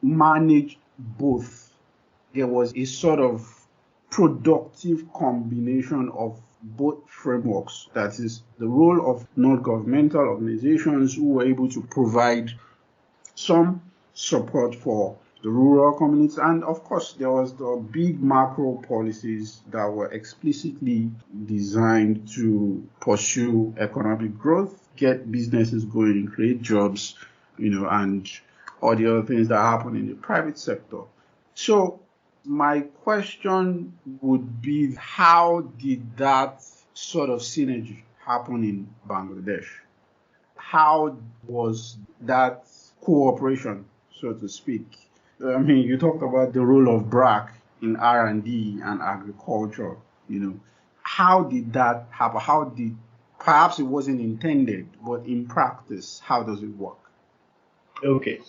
managed both. There was a sort of productive combination of both frameworks. That is the role of non-governmental organizations who were able to provide some support for the rural communities. And of course, there was the big macro policies that were explicitly designed to pursue economic growth, get businesses going, create jobs, and all the other things that happen in the private sector. So my question would be, how did that sort of synergy happen in Bangladesh? How was that cooperation, so to speak? I mean, you talked about the role of BRAC in R&D and agriculture, How did that happen? Perhaps it wasn't intended, but in practice, how does it work? Okay.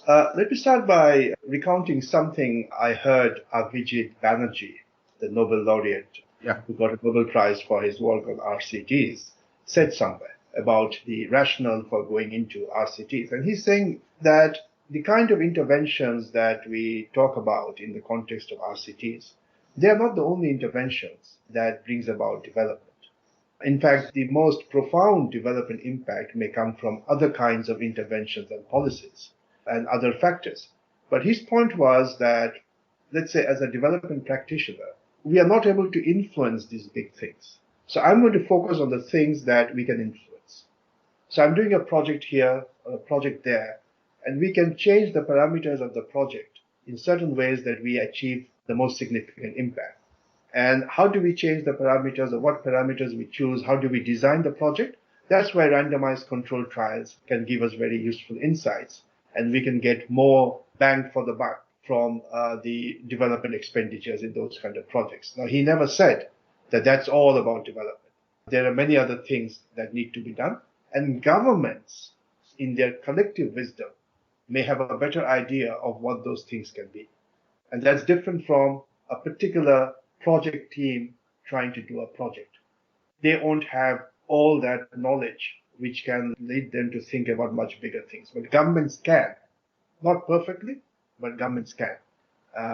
Let me start by recounting something I heard Abhijit Banerjee, the Nobel laureate, who got a Nobel Prize for his work on RCTs, said somewhere about the rationale for going into RCTs. And he's saying that the kind of interventions that we talk about in the context of RCTs, they are not the only interventions that brings about development. In fact, the most profound development impact may come from other kinds of interventions and policies and other factors. But his point was that, let's say, as a development practitioner, we are not able to influence these big things. So I'm going to focus on the things that we can influence. So I'm doing a project here or a project there, and we can change the parameters of the project in certain ways that we achieve the most significant impact. And how do we change the parameters, or what parameters we choose? How do we design the project? That's where randomized controlled trials can give us very useful insights, and we can get more bang for the buck from the development expenditures in those kind of projects. Now, he never said that that's all about development. There are many other things that need to be done, and governments, in their collective wisdom, may have a better idea of what those things can be. And that's different from a particular project team trying to do a project. They won't have all that knowledge which can lead them to think about much bigger things. But governments can. Not perfectly, but governments can.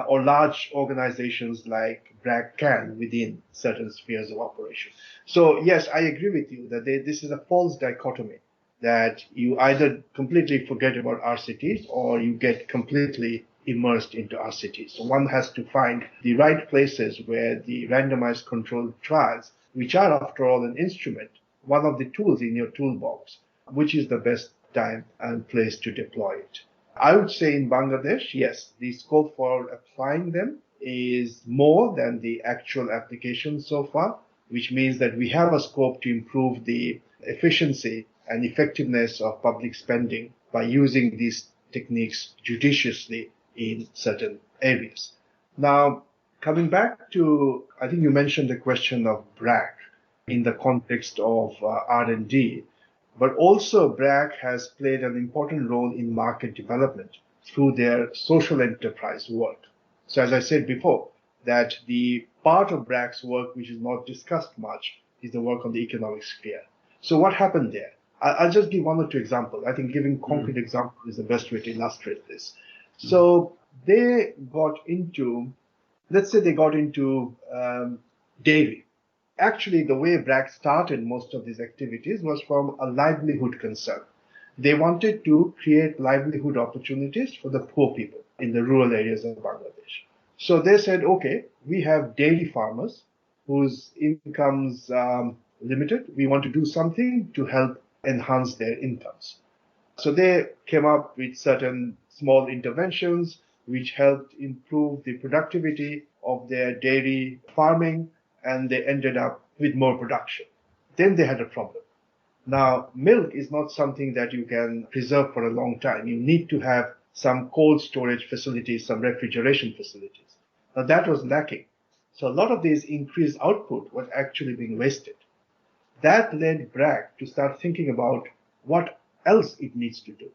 Or large organizations like BRAC can within certain spheres of operation. So yes, I agree with you that this is a false dichotomy, that you either completely forget about RCTs or you get completely immersed into RCTs. So one has to find the right places where the randomized controlled trials, which are after all an instrument, one of the tools in your toolbox, which is the best time and place to deploy it. I would say in Bangladesh, yes, the scope for applying them is more than the actual application so far, which means that we have a scope to improve the efficiency and effectiveness of public spending by using these techniques judiciously in certain areas. Now, coming back to, I think you mentioned the question of BRAC in the context of R&D, but also BRAC has played an important role in market development through their social enterprise work. So as I said before, that the part of BRAC's work which is not discussed much is the work on the economic sphere. So what happened there? I'll just give one or two examples. I think giving concrete example is the best way to illustrate this. So they got into, let's say they got into dairy. Actually, the way BRAC started most of these activities was from a livelihood concern. They wanted to create livelihood opportunities for the poor people in the rural areas of Bangladesh. So they said, okay, we have dairy farmers whose incomes limited. We want to do something to help enhance their incomes. So they came up with certain small interventions which helped improve the productivity of their dairy farming, and they ended up with more production. Then they had a problem. Now, milk is not something that you can preserve for a long time. You need to have some cold storage facilities, some refrigeration facilities. Now, that was lacking. So a lot of these increased output was actually being wasted. That led BRAC to start thinking about what else it needs to do.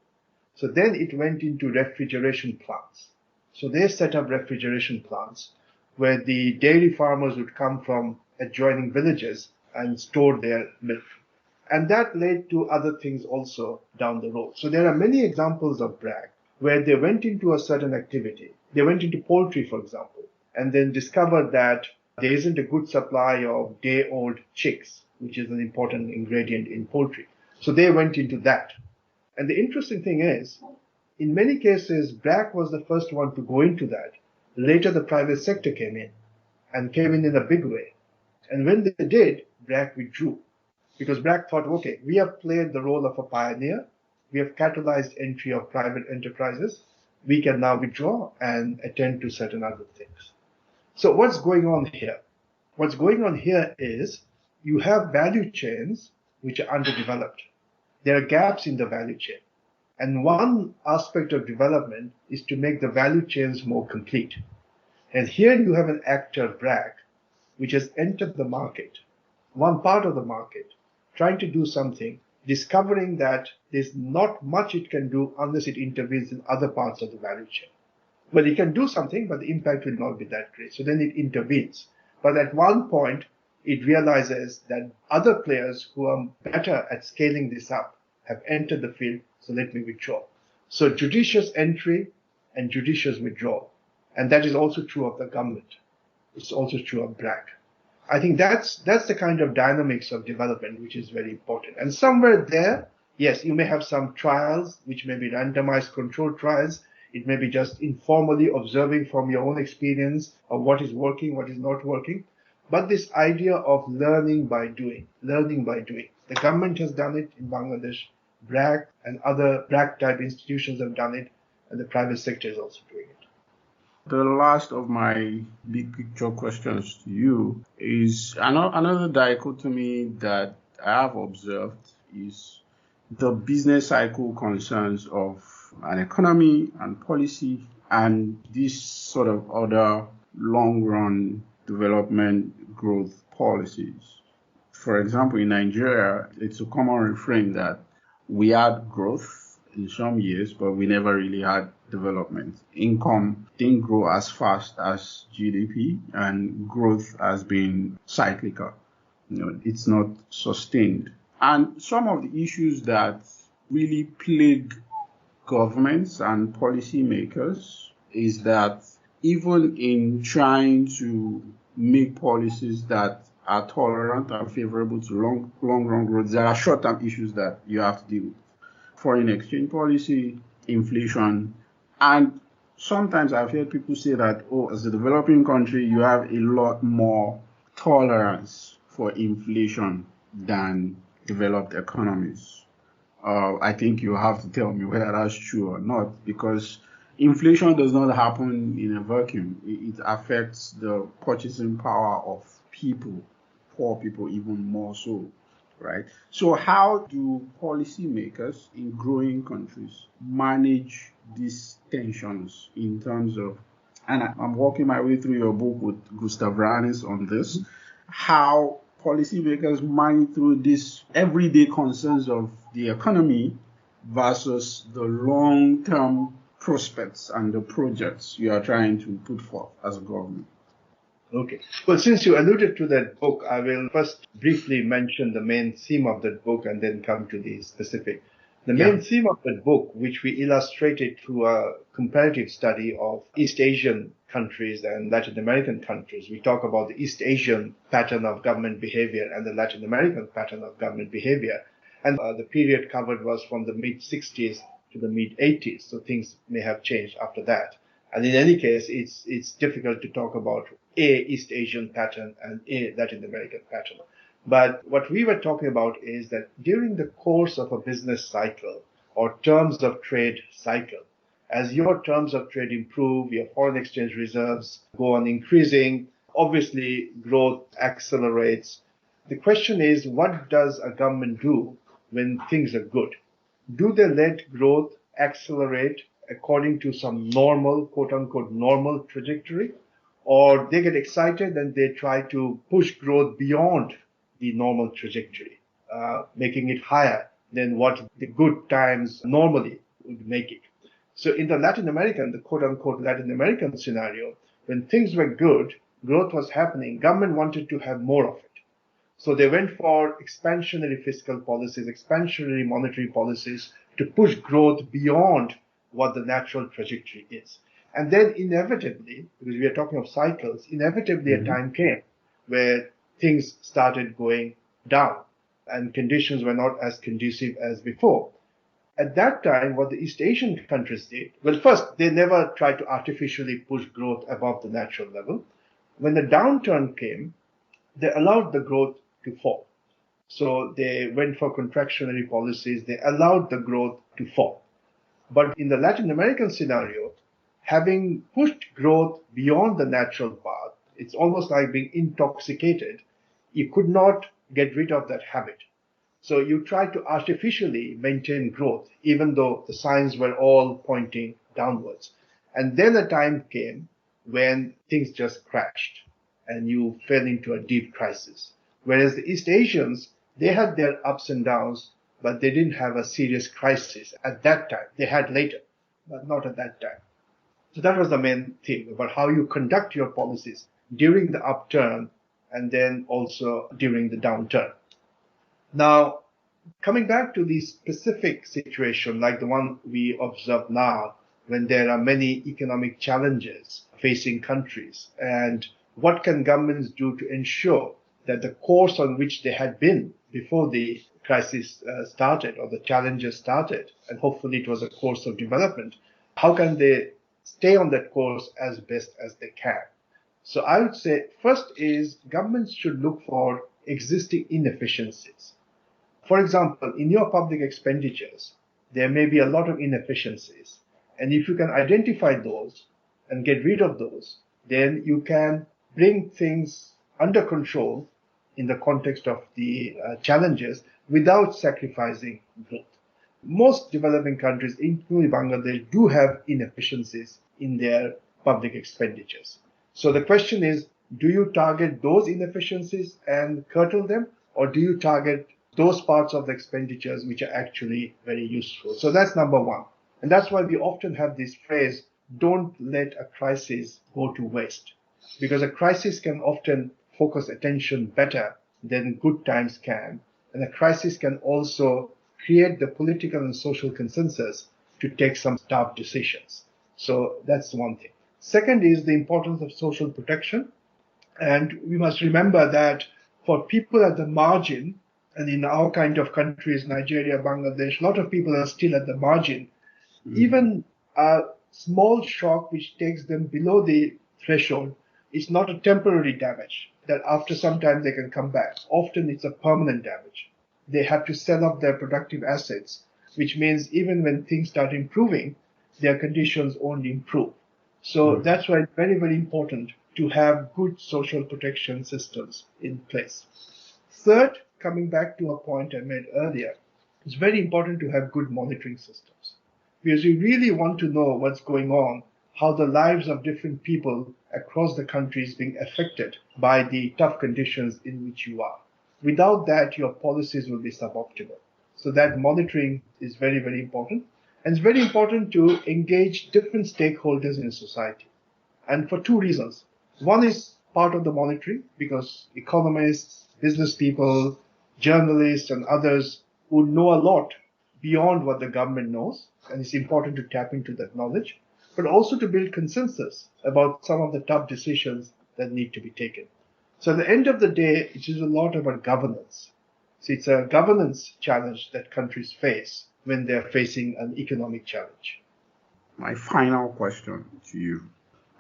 So then it went into refrigeration plants. So they set up refrigeration plants where the dairy farmers would come from adjoining villages and store their milk. And that led to other things also down the road. So there are many examples of BRAC where they went into a certain activity. They went into poultry, for example, and then discovered that there isn't a good supply of day-old chicks, which is an important ingredient in poultry. So they went into that. And the interesting thing is, in many cases, BRAC was the first one to go into that. Later, the private sector came in a big way. And when they did, BRAC withdrew. Because BRAC thought, okay, we have played the role of a pioneer. We have catalyzed entry of private enterprises. We can now withdraw and attend to certain other things. So what's going on here? What's going on here is you have value chains which are underdeveloped. There are gaps in the value chain. And one aspect of development is to make the value chains more complete. And here you have an actor, BRAC, which has entered the market, one part of the market, trying to do something, discovering that there's not much it can do unless it intervenes in other parts of the value chain. Well, it can do something, but the impact will not be that great. So then it intervenes. But at one point, it realizes that other players who are better at scaling this up have entered the field, so let me withdraw. So judicious entry and judicious withdrawal. And that is also true of the government. It's also true of BRAC. I think that's the kind of dynamics of development which is very important. And somewhere there, yes, you may have some trials which may be randomized controlled trials. It may be just informally observing from your own experience of what is working, what is not working. But this idea of learning by doing. The government has done it in Bangladesh. BRAC and other BRAC type institutions have done it, and the private sector is also doing it. The last of my big picture questions to you is another dichotomy that I have observed is the business cycle concerns of an economy and policy and this sort of other long-run development growth policies. For example, in Nigeria, it's a common refrain that we had growth in some years, but we never really had development. Income didn't grow as fast as GDP, and growth has been cyclical. It's not sustained. And some of the issues that really plague governments and policymakers is that even in trying to make policies that are tolerant and favorable to long-run growth, there are short-term issues that you have to deal with. Foreign exchange policy, inflation, and sometimes I've heard people say that, as a developing country, you have a lot more tolerance for inflation than developed economies. I think you have to tell me whether that's true or not, because inflation does not happen in a vacuum. It affects the purchasing power of people, poor people even more so, right? So how do policymakers in growing countries manage these tensions in terms of, and I'm walking my way through your book with Gustav Ranis on this, how policymakers manage through these everyday concerns of the economy versus the long-term prospects and the projects you are trying to put forth as a government. Okay. Well, since you alluded to that book, I will first briefly mention the main theme of that book and then come to the specific. The main theme of that book, which we illustrated through a comparative study of East Asian countries and Latin American countries. We talk about the East Asian pattern of government behavior and the Latin American pattern of government behavior. And the period covered was from the mid-60s to the mid-80s. So things may have changed after that. And in any case, it's difficult to talk about a East Asian pattern and a Latin American pattern. But what we were talking about is that during the course of a business cycle or terms of trade cycle, as your terms of trade improve, your foreign exchange reserves go on increasing, obviously growth accelerates. The question is, what does a government do when things are good? Do they let growth accelerate according to some normal, quote unquote, normal trajectory? Or they get excited and they try to push growth beyond the normal trajectory, making it higher than what the good times normally would make it. So in the Latin American, the quote-unquote Latin American scenario, when things were good, growth was happening, government wanted to have more of it. So they went for expansionary fiscal policies, expansionary monetary policies to push growth beyond what the natural trajectory is. And then inevitably, because we are talking of cycles, inevitably a time came where things started going down and conditions were not as conducive as before. At that time, what the East Asian countries did, well, first, they never tried to artificially push growth above the natural level. When the downturn came, they allowed the growth to fall. So they went for contractionary policies. They allowed the growth to fall. But in the Latin American scenario, having pushed growth beyond the natural path, it's almost like being intoxicated. You could not get rid of that habit. So you try to artificially maintain growth, even though the signs were all pointing downwards. And then a time came when things just crashed and you fell into a deep crisis. Whereas the East Asians, they had their ups and downs, but they didn't have a serious crisis at that time. They had later, but not at that time. So that was the main thing about how you conduct your policies during the upturn and then also during the downturn. Now, coming back to the specific situation like the one we observe now, when there are many economic challenges facing countries, and what can governments do to ensure that the course on which they had been before the crisis started or the challenges started, and hopefully it was a course of development, how can they stay on that course as best as they can? So I would say first is governments should look for existing inefficiencies. For example, in your public expenditures, there may be a lot of inefficiencies. And if you can identify those and get rid of those, then you can bring things under control in the context of the challenges without sacrificing growth. Most developing countries, including Bangladesh, do have inefficiencies in their public expenditures. So the question is, do you target those inefficiencies and curtail them, or do you target those parts of the expenditures which are actually very useful? So that's number one. And that's why we often have this phrase, don't let a crisis go to waste. Because a crisis can often focus attention better than good times can. And a crisis can also create the political and social consensus to take some tough decisions. So that's one thing. Second is the importance of social protection. And we must remember that for people at the margin, and in our kind of countries, Nigeria, Bangladesh, a lot of people are still at the margin. Even a small shock which takes them below the threshold is not a temporary damage that after some time they can come back. Often it's a permanent damage. They have to sell off their productive assets, which means even when things start improving, their conditions only improve. So that's why it's very, very important to have good social protection systems in place. Third, coming back to a point I made earlier, it's very important to have good monitoring systems. Because you really want to know what's going on, how the lives of different people across the country is being affected by the tough conditions in which you are. Without that, your policies will be suboptimal. So that monitoring is very, very important. And it's very important to engage different stakeholders in society. And for two reasons. One is part of the monitoring, because economists, business people, journalists, and others would know a lot beyond what the government knows. And it's important to tap into that knowledge, but also to build consensus about some of the tough decisions that need to be taken. So at the end of the day, it is a lot about governance. So it's a governance challenge that countries face when they're facing an economic challenge. My final question to you.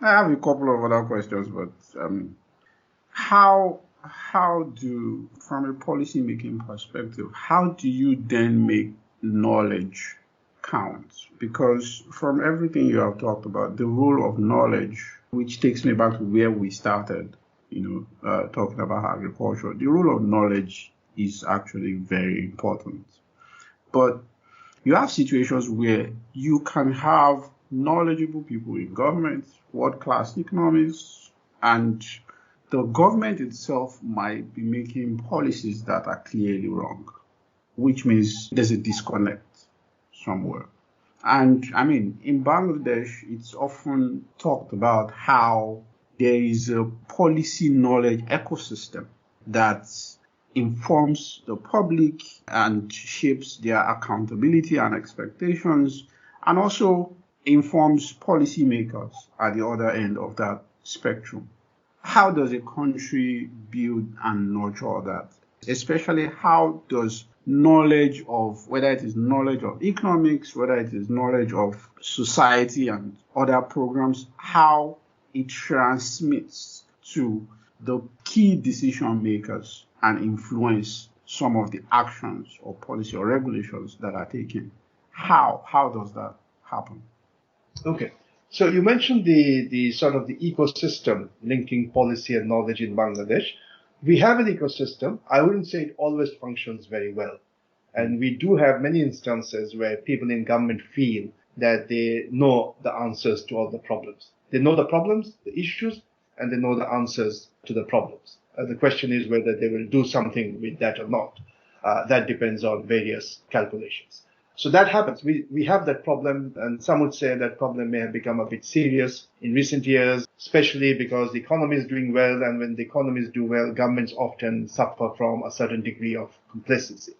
I have a couple of other questions, but how do, from a policy making perspective, how do you then make knowledge count? Because from everything you have talked about, the role of knowledge, which takes me back to where we started, talking about agriculture, the role of knowledge is actually very important. But you have situations where you can have knowledgeable people in government, world-class economists, and the government itself might be making policies that are clearly wrong, which means there's a disconnect somewhere. And I mean, in Bangladesh, it's often talked about how there is a policy knowledge ecosystem that informs the public and shapes their accountability and expectations, and also informs policymakers at the other end of that spectrum. How does a country build and nurture that? Especially, how does knowledge of, whether it is knowledge of economics, whether it is knowledge of society and other programs, how it transmits to the key decision makers and influence some of the actions or policy or regulations that are taken? How does that happen? Okay. So you mentioned the sort of the ecosystem linking policy and knowledge in Bangladesh. We have an ecosystem. I wouldn't say it always functions very well. And we do have many instances where people in government feel that they know the answers to all the problems. They know the problems, the issues, and they know the answers to the problems. The question is whether they will do something with that or not. That depends on various calculations. So that happens. We have that problem, and some would say that problem may have become a bit serious in recent years, especially because the economy is doing well, and when the economies do well, governments often suffer from a certain degree of complacency.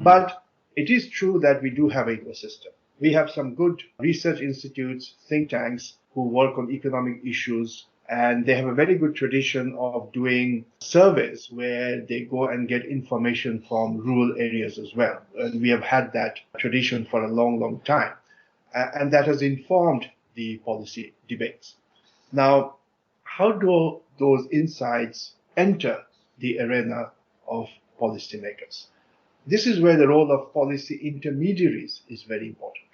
But it is true that we do have an ecosystem. We have some good research institutes, think tanks who work on economic issues, and they have a very good tradition of doing surveys where they go and get information from rural areas as well. And we have had that tradition for a long, long time. And that has informed the policy debates. Now, how do those insights enter the arena of policymakers? This is where the role of policy intermediaries is very important.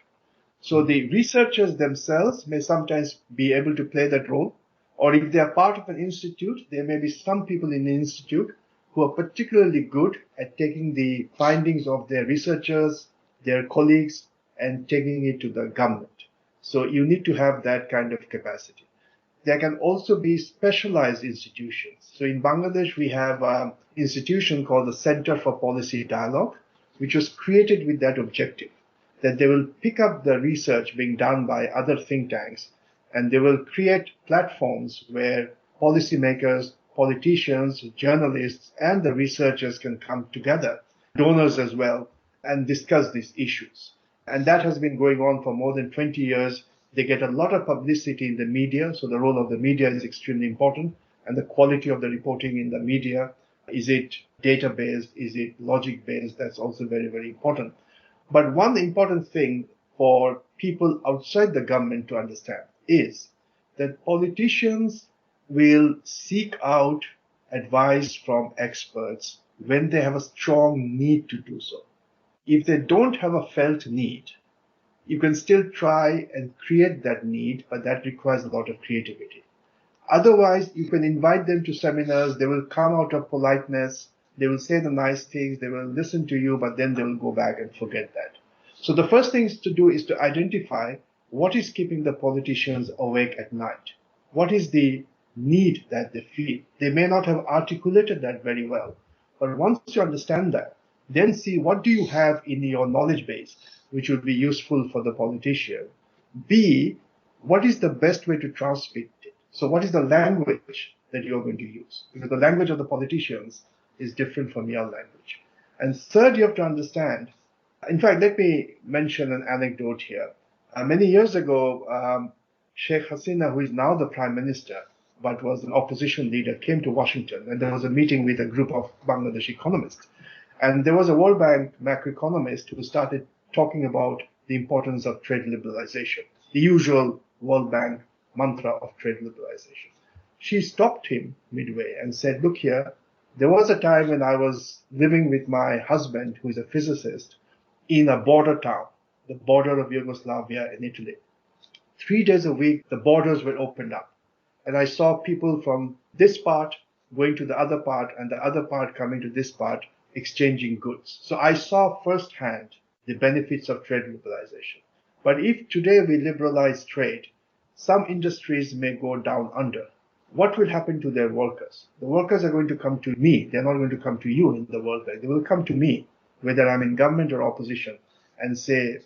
So the researchers themselves may sometimes be able to play that role, or if they are part of an institute, there may be some people in the institute who are particularly good at taking the findings of their researchers, their colleagues, and taking it to the government. So you need to have that kind of capacity. There can also be specialized institutions. So in Bangladesh, we have an institution called the Center for Policy Dialogue, which was created with that objective, that they will pick up the research being done by other think tanks, and they will create platforms where policymakers, politicians, journalists, and the researchers can come together, donors as well, and discuss these issues. And that has been going on for more than 20 years. They get a lot of publicity in the media, so the role of the media is extremely important, and the quality of the reporting in the media. Is it data-based? Is it logic-based? That's also very, very important. But one important thing for people outside the government to understand is that politicians will seek out advice from experts when they have a strong need to do so. If they don't have a felt need, you can still try and create that need, but that requires a lot of creativity. Otherwise, you can invite them to seminars, they will come out of politeness, they will say the nice things, they will listen to you, but then they will go back and forget that. So the first thing to do is to identify what is keeping the politicians awake at night. What is the need that they feel? They may not have articulated that very well, but once you understand that, then see what do you have in your knowledge base which would be useful for the politician. B, what is the best way to transmit it? So what is the language that you're going to use? Because the language of the politicians is different from your language. And third, you have to understand, in fact, let me mention an anecdote here. Many years ago, Sheikh Hasina, who is now the Prime Minister, but was an opposition leader, came to Washington, and there was a meeting with a group of Bangladeshi economists. And there was a World Bank macroeconomist who started talking about the importance of trade liberalization, the usual World Bank mantra of trade liberalization. She stopped him midway and said, look here, there was a time when I was living with my husband, who is a physicist, in a border town, the border of Yugoslavia and Italy. 3 days a week, the borders were opened up. And I saw people from this part going to the other part and the other part coming to this part, exchanging goods. So I saw firsthand the benefits of trade liberalization. But if today we liberalize trade, some industries may go down under. What will happen to their workers? The workers are going to come to me. They're not going to come to you in the World Bank. They will come to me, whether I'm in government or opposition, and say,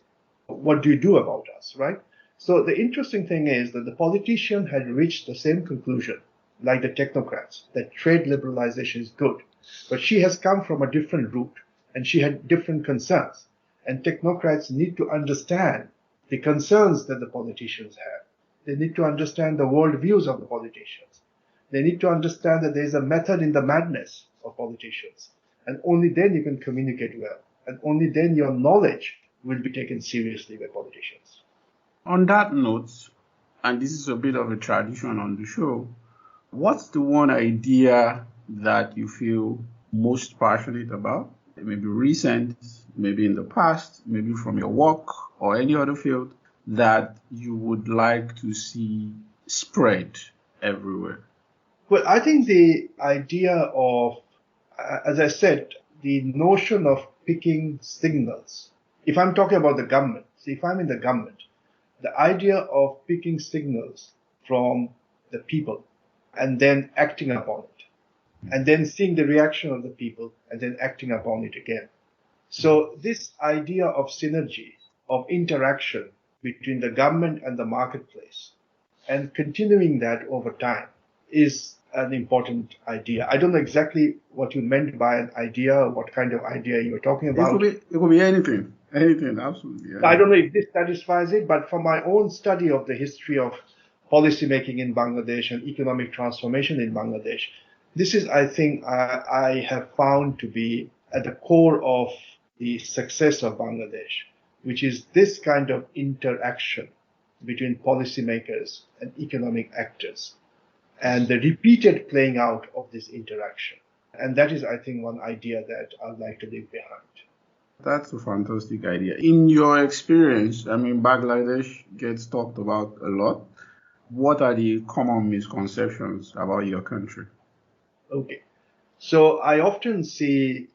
what do you do about us, right? So the interesting thing is that the politician had reached the same conclusion, like the technocrats, that trade liberalization is good. But she has come from a different route, and she had different concerns. And technocrats need to understand the concerns that the politicians have. They need to understand the worldviews of the politicians. They need to understand that there is a method in the madness of politicians. And only then you can communicate well. And only then your knowledge will be taken seriously by politicians. On that note, and this is a bit of a tradition on the show, what's the one idea that you feel most passionate about? Maybe recent, maybe in the past, maybe from your work or any other field that you would like to see spread everywhere? Well, I think the idea of, as I said, the notion of picking signals. If I'm talking about the government, so if I'm in the government, the idea of picking signals from the people and then acting upon it, and then seeing the reaction of the people and then acting upon it again. So this idea of synergy, of interaction between the government and the marketplace, and continuing that over time is an important idea. I don't know exactly what you meant by an idea, or what kind of idea you were talking about. It could be anything, absolutely. Anything. I don't know if this satisfies it, but from my own study of the history of policy making in Bangladesh and economic transformation in Bangladesh, this is, I think, I have found to be at the core of the success of Bangladesh, which is this kind of interaction between policymakers and economic actors, and the repeated playing out of this interaction. And that is, I think, one idea that I'd like to leave behind. That's a fantastic idea. In your experience, I mean, Bangladesh gets talked about a lot. What are the common misconceptions about your country? Okay. So I often see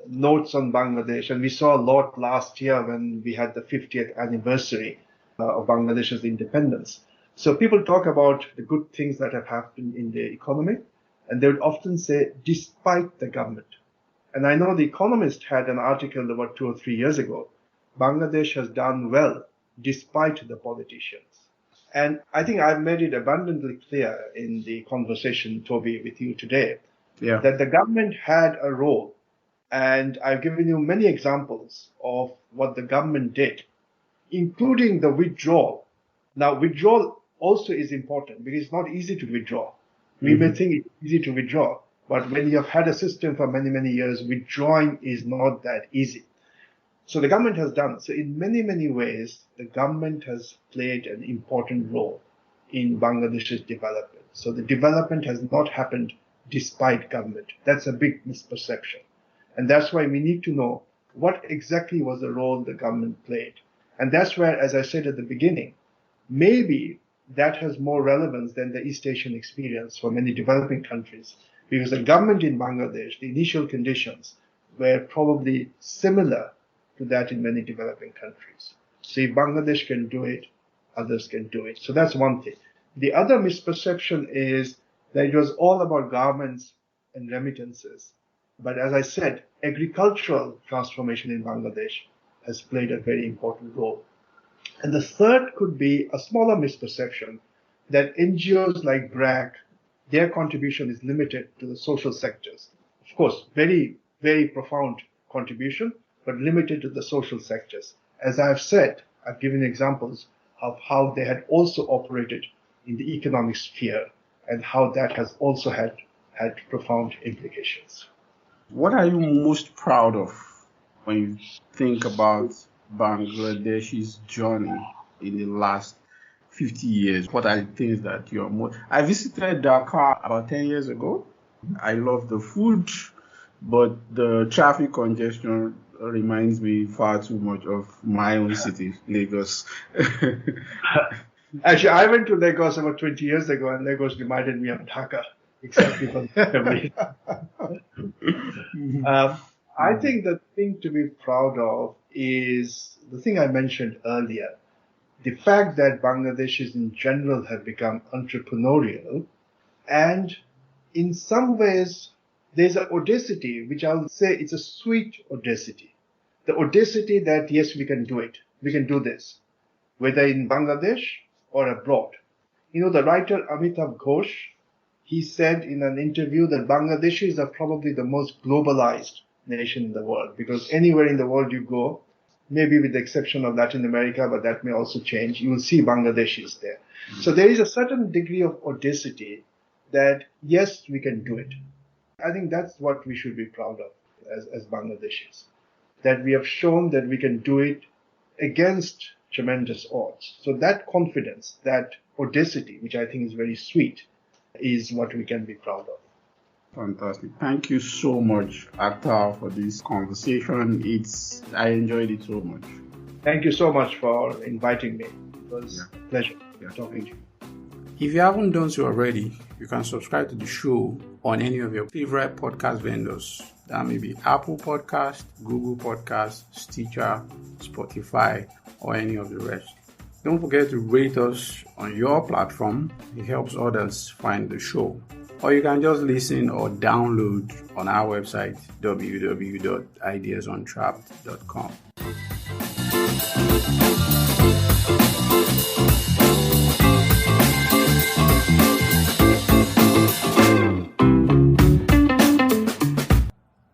notes on Bangladesh, and we saw a lot last year when we had the 50th anniversary of Bangladesh's independence. So people talk about the good things that have happened in the economy, and they would often say, despite the government. And I know The Economist had an article about 2 or 3 years ago, Bangladesh has done well despite the politicians. And I think I've made it abundantly clear in the conversation, Tobi, with you today, that the government had a role. And I've given you many examples of what the government did, including the withdrawal. Now, withdrawal also is important because it's not easy to withdraw. We may think it's easy to withdraw, but when you have had a system for many, many years, withdrawing is not that easy. So the government has done. So in many, many ways, the government has played an important role in Bangladesh's development. So the development has not happened despite government. That's a big misperception. And that's why we need to know what exactly was the role the government played. And that's where, as I said at the beginning, maybe that has more relevance than the East Asian experience for many developing countries, because the government in Bangladesh, the initial conditions were probably similar to that in many developing countries. So if Bangladesh can do it, others can do it. So that's one thing. The other misperception is that it was all about garments and remittances. But as I said, agricultural transformation in Bangladesh has played a very important role. And the third could be a smaller misperception that NGOs like BRAC, their contribution is limited to the social sectors. Of course, very, very profound contribution, but limited to the social sectors. As I've said, I've given examples of how they had also operated in the economic sphere and how that has also had profound implications. What are you most proud of when you think about Bangladesh's journey in the last 50 years? What are the things that you're most... I visited Dhaka about 10 years ago. I love the food, but the traffic congestion reminds me far too much of my own city, Lagos. Actually, I went to Lagos about 20 years ago, and Lagos reminded me of Dhaka, exactly for the I think the thing to be proud of is the thing I mentioned earlier, the fact that Bangladeshis in general have become entrepreneurial, and in some ways there's an audacity, which I'll say it's a sweet audacity. The audacity that, yes, we can do it. we can do this, whether in Bangladesh or abroad. The writer Amitav Ghosh, he said in an interview that Bangladeshis are probably the most globalized nation in the world, because anywhere in the world you go, maybe with the exception of Latin America, but that may also change, you will see Bangladeshis there. Mm-hmm. So there is a certain degree of audacity that, yes, we can do it. I think that's what we should be proud of as Bangladeshis, that we have shown that we can do it against tremendous odds. So that confidence, that audacity, which I think is very sweet, is what we can be proud of. Fantastic. Thank you so much, Akhtar, for this conversation. I enjoyed it so much. Thank you so much for inviting me. It was a pleasure talking to you. If you haven't done so already, you can subscribe to the show on any of your favorite podcast vendors. That may be Apple Podcast, Google Podcast, Stitcher, Spotify, or any of the rest. Don't forget to rate us on your platform. It helps others find the show. Or you can just listen or download on our website, www.ideasontrapped.com.